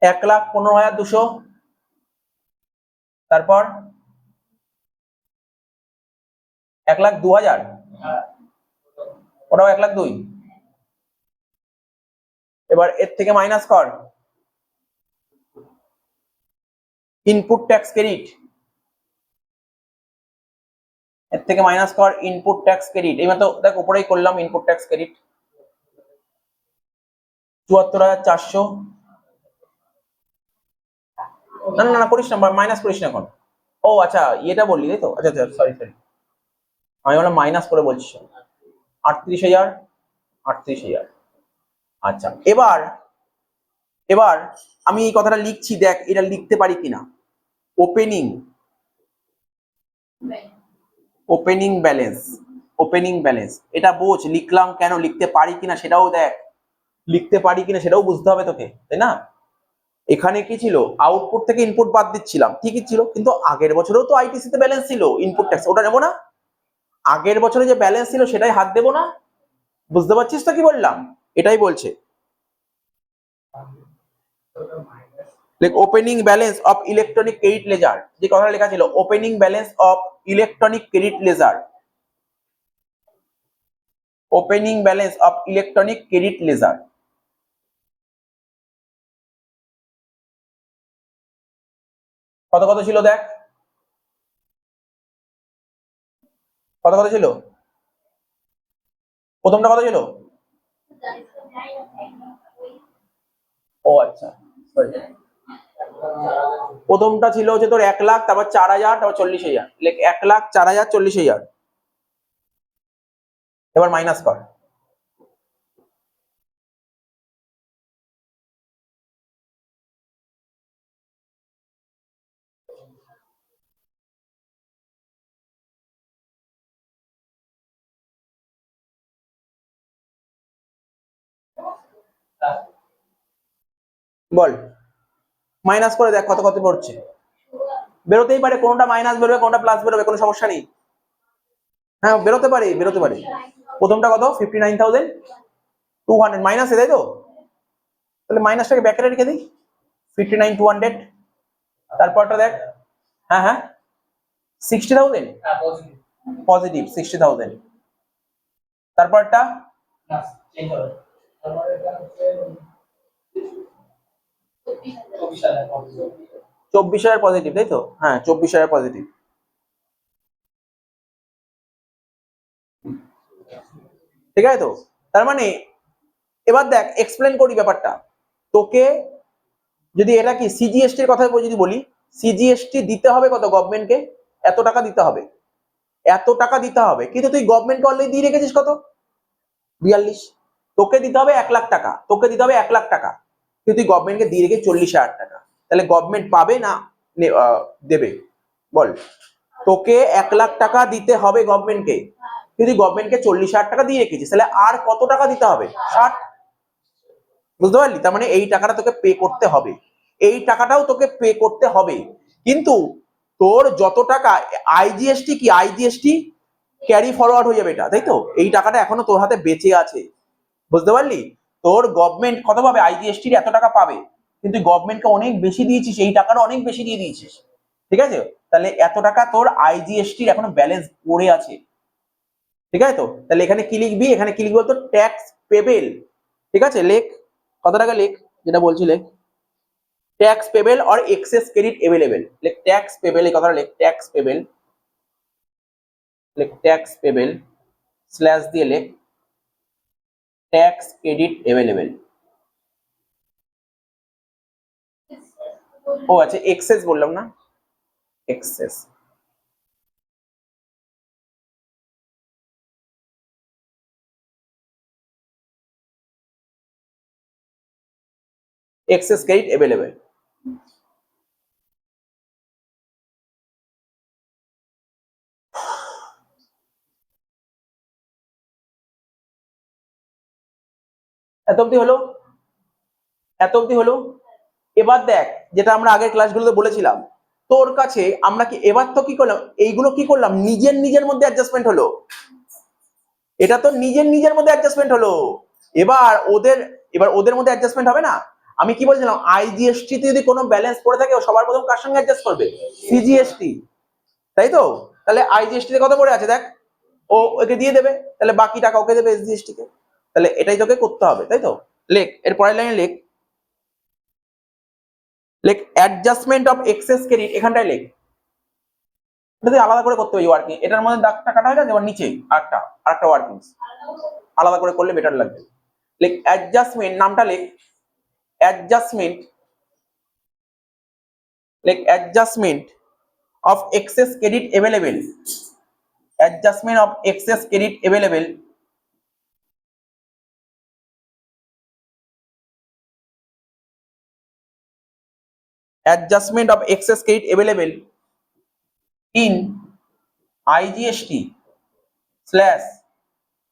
Speaker 1: এক লাখ 15,200। তারপর 1,02,000, ওটাও 1,02,000। এবার এর থেকে মাইনাস কর ইনপুট ট্যাক্স ক্রেডিট। এর থেকে মাইনাস কর ইনপুট ট্যাক্স ক্রেডিট। এইবার তো দেখ উপরেই করলাম ইনপুট ট্যাক্স ক্রেডিট 74,400। না না না করিস না, মাইনাস করিস না এখন। ও আচ্ছা, এটা বললি তাই তো? আচ্ছা আচ্ছা, সরি সরি, আমি বললাম মাইনাস করে বলছি। 38,000, 38,000। আচ্ছা, এবার এবার আমি এই কথাটা লিখছি, দেখ এটা লিখতে পারি কিনা। Opening, opening balance, opening balance, এটা বোঝ লিখলাম কেন, লিখতে পারি কিনা সেটাও দেখ, লিখতে পারি কিনা সেটাও বুঝতে হবে তোকে, তাই না? এখানে কি ছিল? আউটপুট থেকে ইনপুট বাদ দিচ্ছিলাম, ঠিকই ছিল, কিন্তু আগের বছরেও তো আইটিসি তে ব্যালেন্স ছিল, ইনপুট ট্যাক্স ওটা নেবো না? আগের বছরে যে ব্যালেন্স ছিল সেটাই হাত দেবো না? বুঝতে পারছিস তো কি বললাম? এটাই বলছে। Like opening balance of electronic credit ledger, যে কথাটা লেখা ছিল opening balance of electronic credit ledger, opening balance of electronic credit ledger কত কত ছিল দেখ, কত কত ছিল? প্রথমটা কত ছিল? ও আচ্ছা, প্রথমটা ছিল হচ্ছে তোর 1,00,000, তারপর 4,000, তারপর 40,000। লেখ 1,00,000, 4,000, 40,000। এবার মাইনাস কর। বল, মাইনাস করে দেখ কত কত পড়ছে। বেরোতেই পারে, কোনটা মাইনাস বেরোবে কোনটা প্লাস বেরোবে, কোনো সমস্যা নেই। হ্যাঁ বেরোতে পারে, বেরোতে পারে। প্রথমটা কত? 59,200 মাইনাসে, তাই তো? তাহলে মাইনাসটাকে ব্যাকেটে রেখে দিই, 59,200। তারপরটা দেখ, হ্যাঁ হ্যাঁ 60,000 পজিটিভ, 60,000। তারপরটা 24,000 পজিটিভ, তাই তো? হ্যাঁ 24,000 পজিটিভ। ঠিক আছে তো? তার মানে এবার দেখ এক্সপ্লেন করি ব্যাপারটা তোকে। যদি এটা কি সিজিএসটি এর কথা যদি বলি, সিজিএসটি দিতে হবে কত গভর্নমেন্টকে? এত টাকা দিতে হবে, এত টাকা দিতে হবে, কিন্তু তুই গভর্নমেন্টকে অলরেডি দিয়ে রেখেছিস কত? 42। তোকে দিতে হবে 1,00,000 টাকা, তোকে দিতে হবে 1,00,000 টাকা, কিন্তু তুই গভর্নমেন্টকে দিয়ে রেখে 40,000 টাকা। তাহলে গভর্নমেন্ট পাবে না দেবে? বল, তোকে 1,00,000 টাকা দিতে হবে গভর্নমেন্টকে, কিন্তু গভর্নমেন্টকে 40,000 টাকা দিয়ে রেখেছিস, তাহলে আর কত টাকা দিতে হবে? 60। বুঝতে পারলি? তার মানে এই টাকাটা তোকে পে করতে হবে, এই টাকাটাও তোকে পে করতে হবে। কিন্তু তোর যত টাকা আইজিএসটি, কি আইজিএসটি ক্যারি ফরওয়ার্ড হয়ে যাবে এটা, তাই তো? এই টাকাটা এখনো তোর হাতে বেঁচে আছে। বুঝতে পারলি? তোর গভর্নমেন্ট কত পাবে? আইজিএসটির এত টাকা পাবে, কিন্তু গভর্নমেন্টকে অনেক বেশি দিয়েছিস, এই টাকাটা অনেক বেশি দিয়ে দিয়েছিস, ঠিক আছে? তাহলে এত টাকা তোর আইজিএসটির এখনো ব্যালেন্স পড়ে আছে, ঠিক আছে? তো তাহলে এখানে কি লিখবি, এখানে কি লিখবি বলতো, ট্যাক্স পেবেল, ঠিক আছে? লেখ কত টাকা, লেখ যেটা বলছি, লেখ tax payable or excess credit available, লেখ ট্যাক্স পেবেল, এই কথাটা লেখ ট্যাক্স পেবেল, লেখ ট্যাক্স পেবেল স্ল্যাশ দিয়ে লেখ ট্যাক্স ক্রেডিট অ্যাভেলেবেল। ও আচ্ছা, এক্সেস বললাম না, এক্সেস, এক্সেস ক্রেডিট অ্যাভেলেবেল। এত অব্দি হলো, এত অব্দি হলো। এবার দেখ, যেটা আমরা আগের ক্লাসগুলোতে বলেছিলাম, তোর কাছে আমরা কি এবার তো কি করলাম, এইগুলো কি করলাম, নিজের নিজের মধ্যে অ্যাডজাস্টমেন্ট হলো, এটা তো নিজের নিজের মধ্যে অ্যাডজাস্টমেন্ট হলো। এবার ওদের, এবার ওদের মধ্যে অ্যাডজাস্টমেন্ট হবে না। আমি কি বলছিলাম, আইজিএসটি তে যদি কোনো ব্যালেন্স পড়ে থাকে, ও সবার প্রথম কার সঙ্গে অ্যাডজাস্ট করবে, সিজিএসটি, তাই তো? তাহলে আইজিএসটি তে কত পড়ে আছে দেখ, ও ওকে দিয়ে দেবে, তাহলে বাকি টাকা ওকে দেবে এসজিএসটি কে, তাহলে এটাই তোকে করতে হবে, তাই তো? লেখ এর পরের লাইনে লেখ, লেখ অ্যাডজাস্টমেন্ট অফ এক্সেস ক্রেডিট, এখানটায় লেখ, এটা আলাদা করে করতে হবে ওয়ার্কিং, এটার মধ্যে দাগটা কাটা হয়ে গেছে, এবার নিচে আরেকটা আরেকটা ওয়ার্কিং আলাদা করে করলে বেটার লাগবে। লেখ অ্যাডজাস্টমেন্ট, নামটা লেখ অ্যাডজাস্টমেন্ট, লেখ adjustment of excess credit available, adjustment of excess credit available adjustment of excess credit available in IGST slash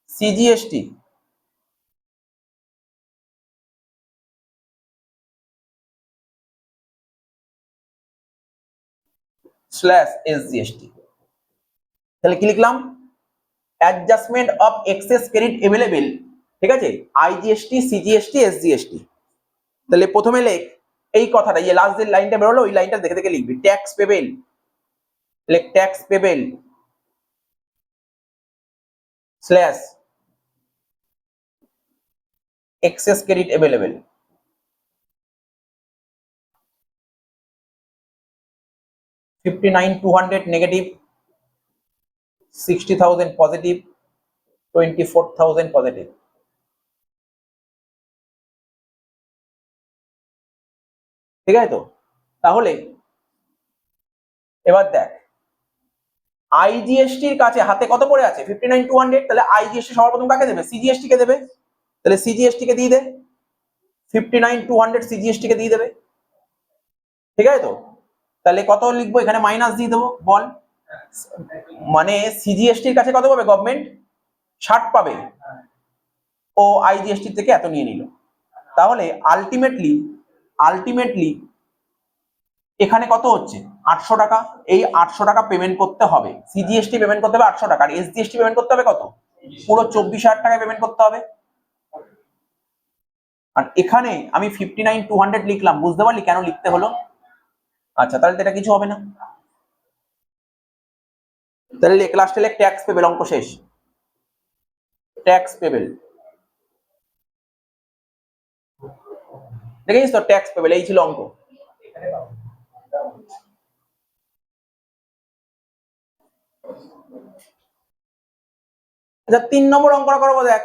Speaker 1: CGST slash SGST। তাহলে কি লিখলাম, adjustment of excess credit available, ঠিক আছে, আইজিএসটি, সিজিএসটি, এসজিএসটি। তাহলে প্রথমে লেখ এই কথাটা, এই লাস্ট যে লাইনটা বেরোলো ওই লাইনটা দেখে দেখে লিখবি, ট্যাক্স পেবেল, লেখ tax payable slash excess credit available. 59,200 negative, 60,000 positive, 24,000 positive, ঠিক আছে তো? তাহলে এবার দেখ, আইজিএসটির কাছে হাতে কত পড়ে আছে, 59,200, তাহলে আইজিএসটি সবার প্রথম কাকে দেবে, সিজিএসটি কে দেবে, তাহলে সিজিএসটি কে দিয়ে দে, 59,200 সিজিএসটি কে দিয়ে দেবে, ঠিক আছে তো? তাহলে কত লিখবো, এখানে মাইনাস দিয়ে দেবো, বল, মানে সিজিএসটির কাছে কত পাবে গভর্নমেন্ট, 60 পাবে, ও আইজিএসটি থেকে এত নিয়ে নিল, তাহলে আলটিমেটলি আলটিমেটলি এখানে কত হচ্ছে, 800 টাকা, এই 800 টাকা পেমেন্ট করতে হবে, সিজিএসটি পেমেন্ট করতে হবে 800 টাকা, আর এসজিএসটি পেমেন্ট করতে হবে কত, পুরো 24,000 টাকা পেমেন্ট করতে হবে। আর এখানে আমি 59,200 লিখলাম, বুঝতে পারলি কেন লিখতে হলো? আচ্ছা, তাহলে এটা কিছু হবে না, তাহলে লেখ লাস্টে লেখ ট্যাক্স পেবেল, অঙ্ক শেষ, ট্যাক্স পেবেল, দেখেছিস তো, ট্যাক্স পেবেল, এই ছিল অঙ্ক। আচ্ছা, 3 নম্বর অঙ্কটা করবো, দেখ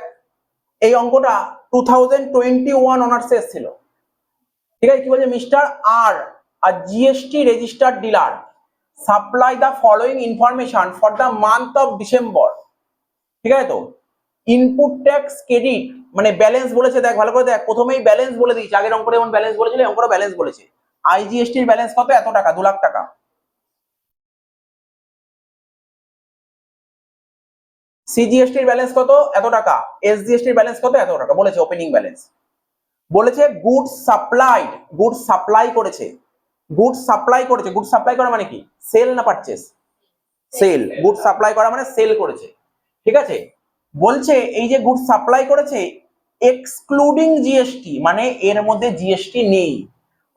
Speaker 1: এই অঙ্কটা 2021 অনার্সে এসেছিল, ঠিক আছে? কি বলছে, mister R a GST registered dealer supply the following information for the month of December, ঠিক আছে তো? ইনপুট ট্যাক্স ক্রেডিট মানে ব্যালেন্স বলেছে, দেখ ভালো করে দেখ, প্রথমেই ব্যালেন্স বলে দিয়েছে, আগের অঙ্কটা যেমন ব্যালেন্স বলেছিল, এই অঙ্কটা ব্যালেন্স বলেছে, আইজিএসটি এর ব্যালেন্স কত, এত টাকা, 2 লাখ টাকা, সিজিএসটি এর ব্যালেন্স কত, এত টাকা, এসজিএসটি এর ব্যালেন্স কত, এত টাকা বলেছে, ওপেনিং ব্যালেন্স বলেছে, গুডস সাপ্লাইড, গুডস সাপ্লাই করেছে, গুডস সাপ্লাই করেছে, গুডস সাপ্লাই করা মানে কি, সেল না পারচেস, সেল, গুড সাপ্লাই করা মানে সেল করেছে, ঠিক আছে? বলছে এই যে গুড সাপ্লাই করেছে এক্সক্লুডিং জিএসটি, মানে এর মধ্যে জিএসটি নেই,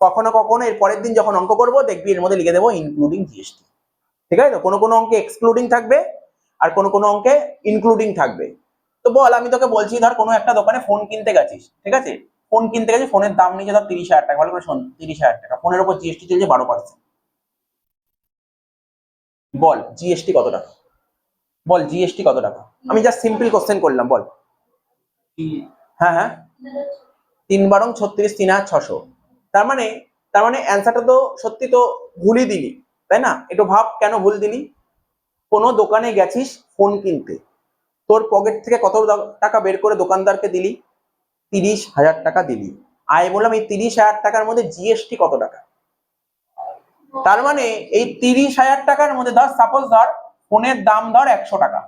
Speaker 1: কখনো কখনো এর পরের দিন যখন অঙ্ক করবো দেখবি এর মধ্যে লিখে দেবো ইনক্লুডিং জিএসটি, ঠিক আছে তো? কোনো কোনো অঙ্কে এক্সক্লুডিং থাকবে আর কোনো কোনো অঙ্কে ইনক্লুডিং থাকবে। তো বল, আমি তোকে বলছি ধর কোনো একটা দোকানে ফোন কিনতে গেছিস, ঠিক আছে? ফোন কিনতে গেছিস, ফোনের দাম নিচে ধর 30,000 টাকা, ভালো করে শোন, 30,000 টাকা, ফোনের উপর জিএসটি চলছে 12%। বল জিএসটি কত টাকা? বল জিএসটি কত টাকা? আমি জাস্ট সিম্পল কোশ্চেন করলাম, বল। হ্যাঁ হ্যাঁ, 3 × 36, 3,600। তার মানে অ্যান্সারটা তো সত্যি তো ভুলই দিলি, তাই না? একটু ভাব কেন ভুল দিলি। কোনো দোকানে গেছিস ফোন কিনতে, তোর পকেট থেকে কত টাকা বের করে দোকানদারকে দিলি? 30,000 টাকা দিলি। আয় বললাম এই 30,000 টাকার মধ্যে জিএসটি কত টাকা? তার মানে এই 30,000 টাকার মধ্যে ধর, সাপোজ ধর ফোনের দাম ধর 100 টাকা,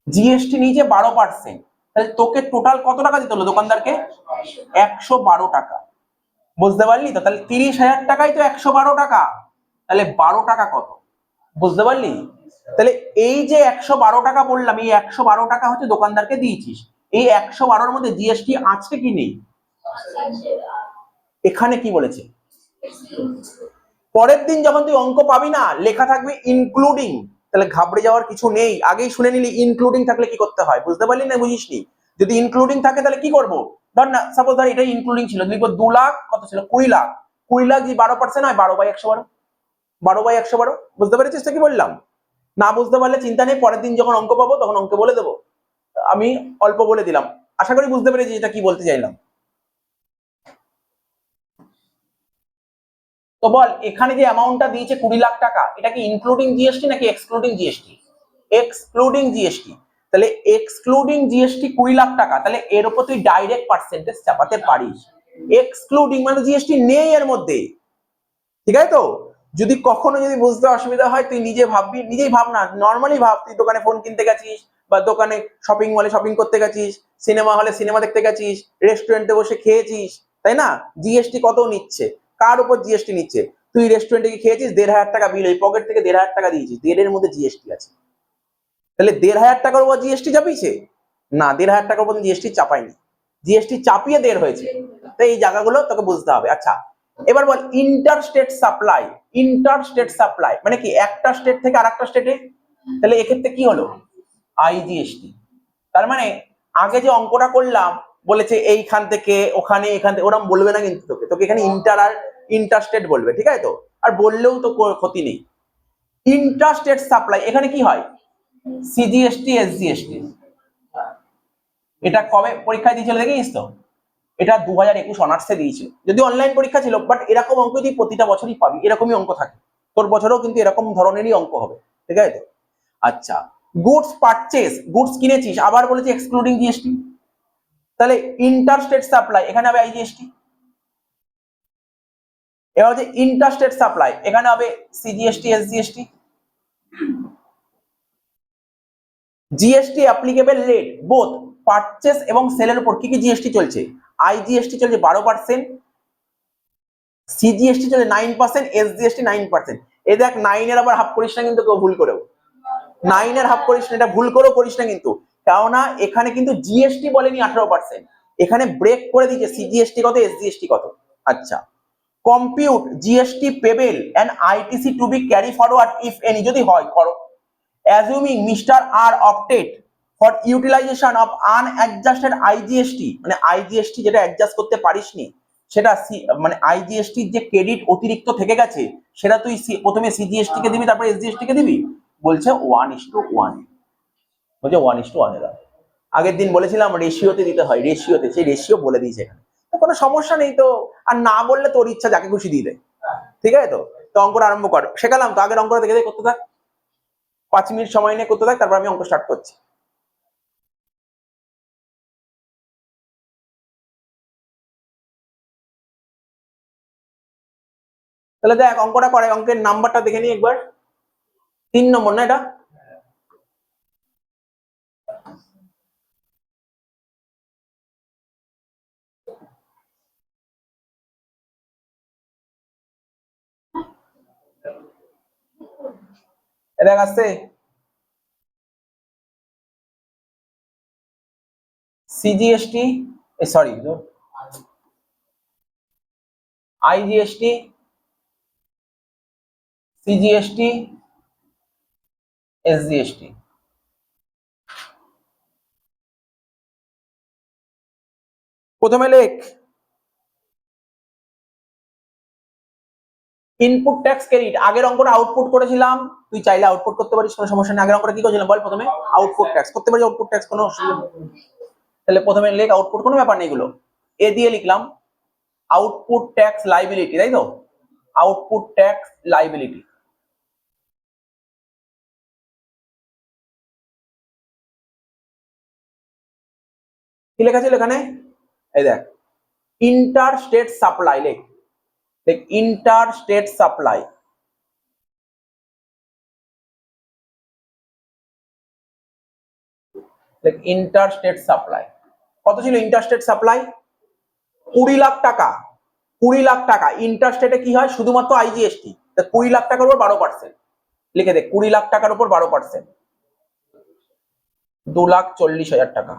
Speaker 1: জিএসটি নিচে 12%, তাহলে তোকে টোটাল কত টাকা দিতে হলো দোকানদারকে? 112 টাকা। বুঝতে পারলি তো? তাহলে 30,000 টাকাই তো 112 টাকা, তাহলে 12 টাকা কত? বুঝতে পারলি? তাহলে এই যে 112 টাকা বললাম, এই 112 টাকা হচ্ছে দোকানদারকে দিয়েছিস। এই 112-র মধ্যে জিএসটি আছে কি নেই? এখানে কি বলেছে? পরের দিন যখন তুই অঙ্ক পাবি না, লেখা থাকবে ইনক্লুডিং, তাহলে ঘাবড়ে যাওয়ার কিছু নেই। আগেই শুনে নিলি ইনক্লুডিং থাকলে কি করতে হয়, বুঝতে পারলি না বুঝিসনি? যদি ইনক্লুডিং থাকে তাহলে কি করবো? ধর না, সাপোজ ধর এটাই ইনক্লুডিং ছিল, লিখবো 2 লাখ, কত ছিল? 20 লাখ। 20 লাখ যে 12% হয়, 12/112, 12/112। বুঝতে পেরেছিস তো কি বললাম? না বুঝতে পারলে চিন্তা নেই, পরের দিন যখন অঙ্ক পাবো তখন অঙ্ক বলে দেবো। আমি অল্প বলে দিলাম, আশা করি বুঝতে পেরেছি এটা কি বলতে চাইলাম। তো বল, এখানে যে অ্যামাউন্টটা দিয়েছে 20 লাখ টাকা, এটা কি ইনক্লুডিং জিএসটি নাকি এক্সক্লুডিং জিএসটি? Excluding GST. তাহলে এক্সক্লুডিং জিএসটি 20 লাখ টাকা, তাহলে এর উপর তুই ডাইরেক্ট পার্সেন্টেজ চাপাতে পারিস। এক্সক্লুডিং মানে জিএসটি নেই এর মধ্যে, ঠিক আছে তো? যদি কখনো যদি বুঝতে অসুবিধা হয় তুই নিজে ভাববি, নিজেই ভাব না, নর্মালি ভাব, তুই দোকানে ফোন কিনতে গেছিস, বা দোকানে শপিং মলে শপিং করতে গেছিস, সিনেমা হলে সিনেমা দেখতে গেছিস, রেস্টুরেন্টে বসে খেয়েছিস, তাই না? জিএসটি কত নিচ্ছে? কার উপর জিএসটি নিচ্ছে? তুই রেস্টুরেন্টে গিয়ে খেয়েছিস, 1,500 টাকা বিল, এই পকেট থেকে 1,500 টাকা দিয়েছিস, 1,500-এর মধ্যে জিএসটি আছে, তাহলে 1,500 টাকার উপর জিএসটি চাপিয়েছে? না, 1,500 টাকার উপর জিএসটি চাপায়নি, জিএসটি চাপিয়ে 1,500 হয়েছে। তো এই জায়গাগুলো তোকে বুঝতে হবে। আচ্ছা, এবার বল interstate supply. Interstate supply মানে কি? একটা স্টেট থেকে আরেকটা স্টেটে, তাহলে এক্ষেত্রে কি হলো? আইজিএসটি। তার মানে আগে যে অঙ্কটা করলাম, বলেছে এইখান থেকে ওখানে, এখান থেকে, ওরকম বলবে না কিন্তু তোকে, তোকে এখানে ইন্টার আর ইন্টারস্টেট বলবে, ঠিক আছে তো? আর বললেও তো ক্ষতি নেই। ইন্টার স্টেট সাপ্লাই এখানে কি হয়? CGST, SGST. এটা কবে পরীক্ষায় দিয়েছিল দেখিস তো? এটা 2021 অনার্সে দিয়েছিল, যদি অনলাইন পরীক্ষা ছিল, বাট এরকম অঙ্ক তুই প্রতিটা বছরই পাবি, এরকমই অঙ্ক থাকে। তোর বছরেও কিন্তু এরকম ধরনেরই অঙ্ক হবে, ঠিক আছে তো? আচ্ছা, গুডস পারচেস, গুডস কিনেছিস, আবার বলেছি এক্সক্লুডিং জিএসটি, তাহলে ইন্টার স্টেট সাপ্লাই এখানে হবে আইজিএসটি। এবার হচ্ছে ইন্টার স্টেট সাপ্লাই, এখানে হবে CGST, SGST. GST applicable rate both purchase এবং সেলের উপর কি কি জিএসটি চলছে? আইজিএসটি চলছে 12%, সিজিএসটি চলছে 9%, এসজিএসটি 9%। এই দেখ, 9-এর আবার হাফ করিস না কিন্তু কেউ ভুল করেও, 9-এর হাফ করিস না, এটা ভুল করেও করিস না কিন্তু, কেননা এখানে কিন্তু জিএসটি বলেনি 18%, এখানে ব্রেক করে দিয়েছে সিজিএসটি কত, এসজিএসটি কত। আচ্ছা, compute GST payable and ITC to be carry forward if any, যদি হয় করো, assuming mister R opted for utilisation of unadjusted IGST, মানে আইজিএসটি যেটা অ্যাডজাস্ট করতে পারিসনি, সেটা মানে আইজিএসটি যে ক্রেডিট অতিরিক্ত থেকে গেছে, সেটা তুই প্রথমে সিজিএসটি কে দিবি, তারপরে এসজিএসটি কে দিবি। বলছে 1:1, বলছে 1:1 এর। আগের দিন বলেছিলাম রেশিওতে দিতে হয়, রেশিওতে, সেই রেশিও বলে দিয়েছে এখানে, তো কোনো সমস্যা নেই তো। আর না বললে তোর ইচ্ছা, যাকে খুশি দিয়ে দে, ঠিক আছে তো? তো অঙ্কটা আরম্ভ কর, শেখালাম তো, আগের অঙ্কটা দেখে দেখে করতে থাক, 5 মিনিট সময় নিয়ে করতে থাক, তারপর আমি অঙ্ক স্টার্ট করছি। তাহলে দেখ অঙ্কটা করে, অঙ্কের নাম্বারটা দেখে নি একবার। 3 নম্বর না এটা? দেখ আসছে CGST, sorry IGST, CGST, SGST. প্রথমে লেখ ইনপুট ট্যাক্স ক্রেডিট। আগের অঙ্কটা আউটপুট করেছিলাম, তুই চাইলে আউটপুট করতে পারিস, কোনো সমস্যা নেই। আগের অঙ্কটা কি করেছিলাম বল? প্রথমে আউটপুট ট্যাক্স করতে পারি, আউটপুট ট্যাক্স কোনো অসুবিধা নেই। তাহলে প্রথমে লেখ আউটপুট, কোনো ব্যাপার নেই, এগুলো এ দিয়ে লিখলাম আউটপুট ট্যাক্স লাইবিলিটি, তাই তো? Output tax liability. কি লেখা ছিল এখানে? এই দেখ, ইন্টার স্টেট সাপ্লাই। লেখ inter state supply. Interstate supply কত ছিল? ইন্টার স্টেট সাপ্লাই 20 লাখ টাকা। 20 লাখ টাকা। ইন্টার স্টেটে কি হয়? শুধুমাত্র আইজিএসটি। 20 লাখ টাকার উপর 12%। লিখে দে 20 লাখ টাকার উপর 12%, 2,40,000 টাকা।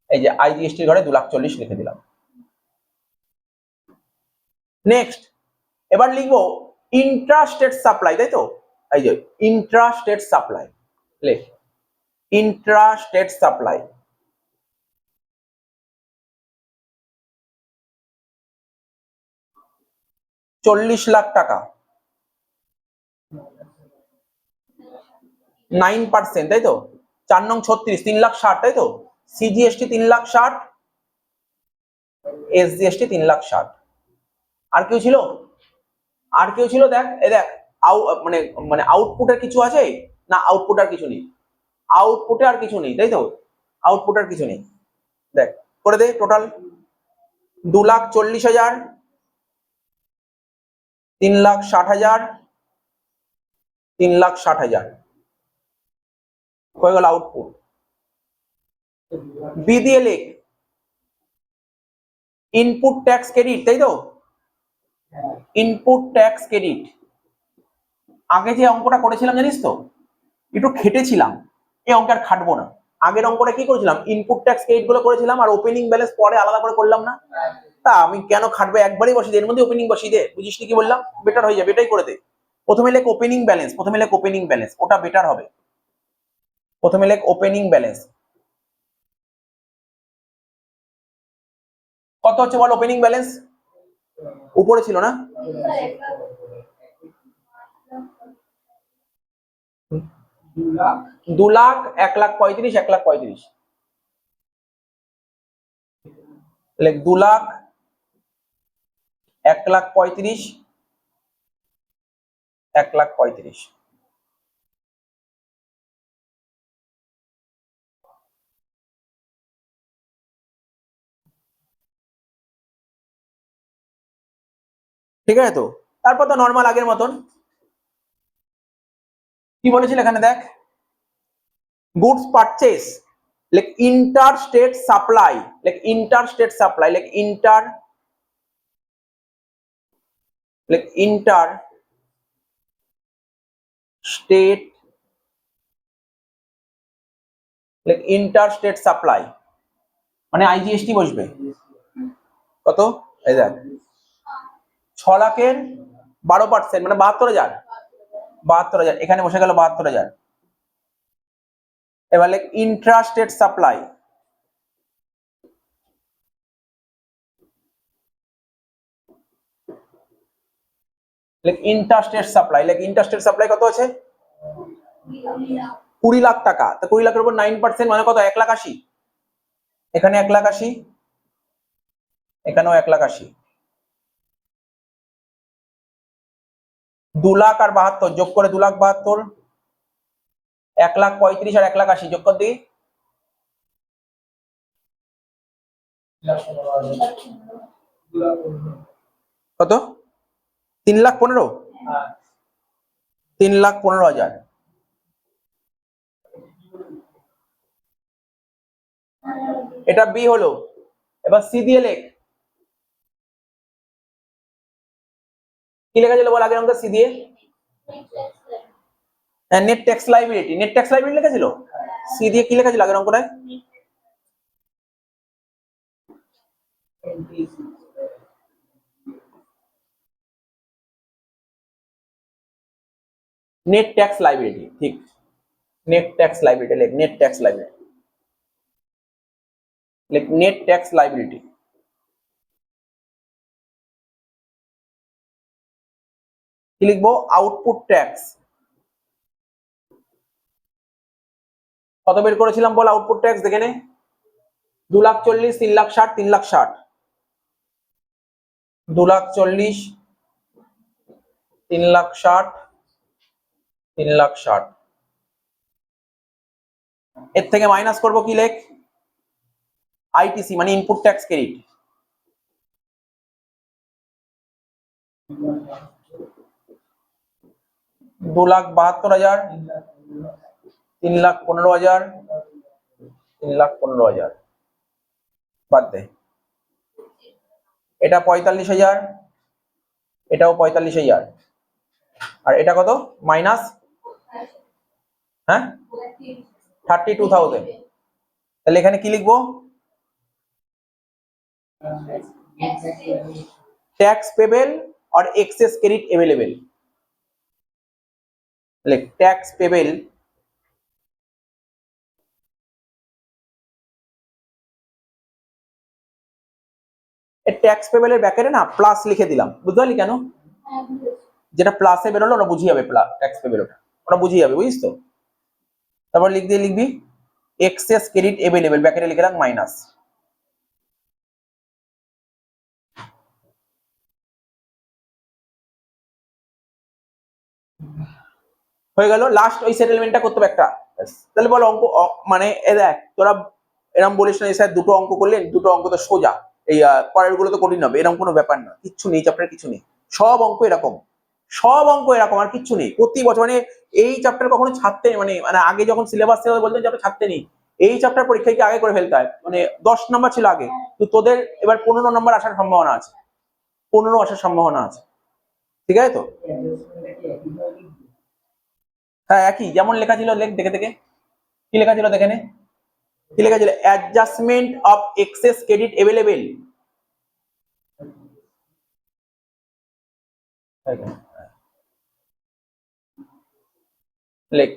Speaker 1: এই যে আইজিএসটির ঘরে 2,40,000 লিখে দিলাম। নেক্সট এবার লিখবো ইন্ট্রা স্টেট সাপ্লাই, তাই তো? এই যে ইন্ট্রা স্টেট সাপ্লাই, লেখ ইন্ট্রা স্টেট সাপ্লাই। $40 লাখ টাকা, 9%, তাই তো? 4 নং 36, 3,60,000, তাই তো? CGST 3,60,000, SGST 3,60,000। আর কেউ ছিল? আর কেউ ছিল? দেখ এ দেখ, মানে মানে আউটপুটের কিছু আছে না? আউটপুট আর কিছু নেই, আউটপুটে আর কিছু নেই, তাই তো? আউটপুট আর কিছু নেই। দেখ করে দে টোটাল 2,40,000, 3,60,000, 3,60,000 হয়ে গেল আউটপুট। বি দিয়ে লেখ ইনপুট ট্যাক্স ক্রেডিট, তাই তো? Input tax credit. আগে যে অঙ্কটা করেছিলাম জানিস তো, একটু খেটেছিলাম, এই অঙ্ক আর খাটবো না। আগের অঙ্কটা কি করেছিলাম? ইনপুট ট্যাক্স ক্রেডিট গুলো করেছিলাম, আর ওপেনিং ব্যালেন্স পরে আলাদা করে করলাম না? তা আমি কেন খাটবে, একবারই বসিয়ে দে, এর মধ্যে ওপেনিং বসিয়ে দে। বুঝিস কি বললাম? বেটার হয়ে যাবে, এটাই করে দে। প্রথমে লেখ ওপেনিং ব্যালেন্স, প্রথমে লেখ ওপেনিং ব্যালেন্স, ওটা বেটার হবে। প্রথমে লেখ ওপেনিং ব্যালেন্স। কত হচ্ছে বল ওপেনিং ব্যালেন্স? উপরে ছিল না? 2,00,000, 1,35,000, 1,35,000। লেখ 2,00,000, 1,35,000, 1,35,000। ঠিক আছে তো? তারপর তো নর্মাল আগের মতন। কি বলেছিল এখানে দেখ, goods purchase, like inter state supply, like inter state supply, like inter state, like inter state supply মানে আইজিএসটি বসবে। কত? এই দেখ 6 লাখের 12%, মানে 72,000, 72,000 এখানে বসে গেল 72,000। এবার like Intra state supply, like interstate supply, like interstate supply কত আছে? 20 লাখ টাকা। তো 20 লাখের উপর 9% মানে কত? 1,80,000। এখানে 1,80,000, এখানেও 1,80,000। 2 লাখ আর 72 যোগ করে 2,72,000, 1,35,000 আর 1,80,000 যোগ কর দিই। কত? 3,15,000, 3,15,000। এটা বি হলো। এবার সি দিয়ে লেখ। কি লেখা ছিল বল আগের অঙ্কে সি দিয়ে? Net tax liability, net tax liability লেখা ছিল। সি দিয়ে কি লেখা ছিল আগের অঙ্কটায়? নেট ট্যাক্স লাইবিলিটি, ঠিক, নেট ট্যাক্স লাইবিলিটি লেখ, নেট ট্যাক্স লাইবিলিটি লেখ, নেট ট্যাক্স লাইবিলিটি। কি লিখবো? Output tax. কত বের করেছিলাম বল আউটপুট ট্যাক্স, দেখে নে। 2,40,000, 3,60,000, 3,60,000, 2,40,000, 3,60,000, 3,60,000। এর থেকে মাইনাস করব কি লেখ? আইটিসি মানে ইনপুট ট্যাক্স ক্রেডিট। 2,72,000, 3,15,000, 3,15,000 বাদ দে। এটা 45,000, এটাও 45,000, আর এটা কত? মাইনাস, হ্যাঁ, 32,000। তাহলে এখানে কি লিখবো? टैक्स पेबल और excess credit available. Like tax payable tax payable ব্যাকেটে না প্লাস লিখে দিলাম, বুঝতে পারলি কেন? যেটা প্লাসে বেরোলো ওরা বুঝিয়ে যাবে, ট্যাক্স পেবল ওরা বুঝিয়ে যাবে, বুঝিস তো। তারপর লিখবি এক্সেস ক্রেডিট अवेलेबल ব্যাকেটে লিখে রাখ মাইনাস। হয়ে গেল, লাস্ট ওই সেটেলমেন্টটা করতে হবে একটা। তাহলে বল অঙ্ক মানে দেখ তোরা এরকম বলিস না স্যার দুটো অঙ্ক করলেন, দুটো অঙ্ক তো সোজা, এই পরের গুলো তো কঠিন হবে, এরকম কোনো ব্যাপার না, কিচ্ছু নেই, চ্যাপ্টার কিছু নেই, সব অঙ্ক এরকম, সব অঙ্ক এরকম, আর কিচ্ছু নেই। প্রতি বছর মানে এই চ্যাপ্টার কখনো ছাড়তে মানে মানে আগে যখন সিলেবাস ছিল বলতেন চ্যাপ্টার ছাড়তে নেই, এই চ্যাপ্টার পরীক্ষায় কি আগে করে ফেলতে হয়, মানে 10 নম্বর ছিল আগে, তো তোদের এবার 15 নম্বর আসার সম্ভাবনা আছে, 15 আসার সম্ভাবনা আছে, ঠিক আছে তো? হ্যাঁ একই, যেমন লেখা ছিল লেখ, দেখে দেখে কি লেখা ছিল দেখে নে, কি লেখা ছিল? Adjustment of excess credit available. লেখ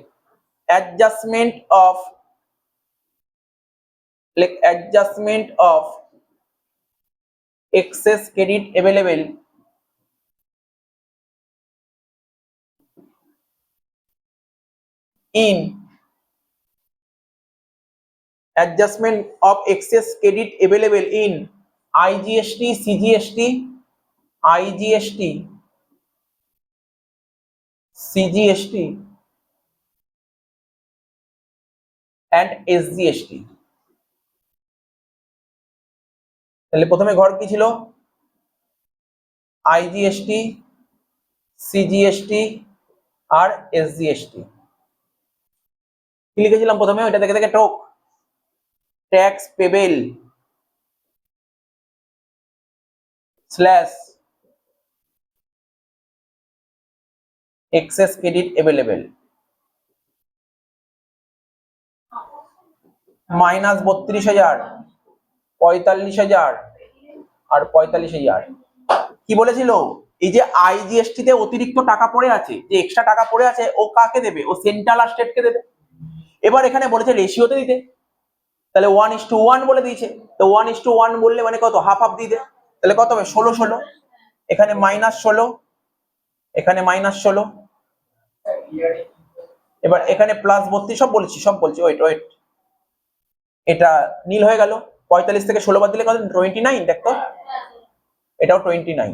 Speaker 1: অ্যাডজাস্টমেন্ট অফ, লেখ adjustment of excess credit available in adjustment of excess credit available in IGST, CGST, IGST, CGST and SGST। তাহলে প্রথমে ঘর কি ছিল? IGST, CGST আর SGST। কি লিখেছিলাম প্রথমে? ওইটা দেখে দেখে টোক, tax payable slash excess credit available minus 32,000, 45,000 আর 45,000। কি বলেছিল? এই যে আইজিএসটি তে অতিরিক্ত টাকা পড়ে আছে, যে এক্সট্রা টাকা পড়ে আছে, ও কাকে দেবে? ও সেন্ট্রাল আর স্টেটকে দেবে। এবার এখানে বলেছে রেশিওতে দিতে, তাহলে 1:1 বলে দিয়েছে, তো 1:1 বললে মানে কত? হাফ হাফ দিয়ে দে, তাহলে কত হবে? 16, এখানে -16, এখানে -16, এবার এখানে +32, সব বলছি, সব বলছি, ওয়েট ওয়েট, এটা নীল হয়ে গেল। 45 থেকে 16 বাদ দিলে কত? 29, দেখতো এটাও 29।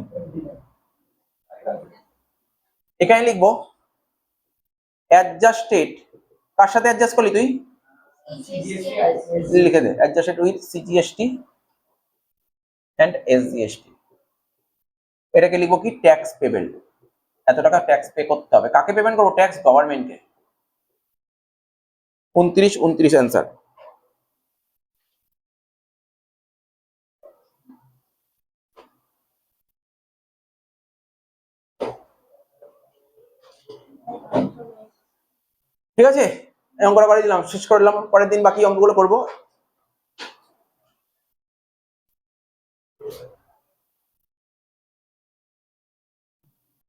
Speaker 1: এখানে লিখবো অ্যাডজাস্টেড, কার সাথে অ্যাডজাস্ট করলি তুই? লিখে দে adjusted with CGST and SGST. এটাকে লিখবো কি? Tax payable. এত টাকা ট্যাক্স পে করতে হবে, কাকে পেমেন্ট করবো? ট্যাক্স গভর্নমেন্টকে। 29 অ্যান্সার। ঠিক আছে, অঙ্কটা করে দিলাম, শেষ করলাম, পরের দিন বাকি অঙ্কগুলো করবো।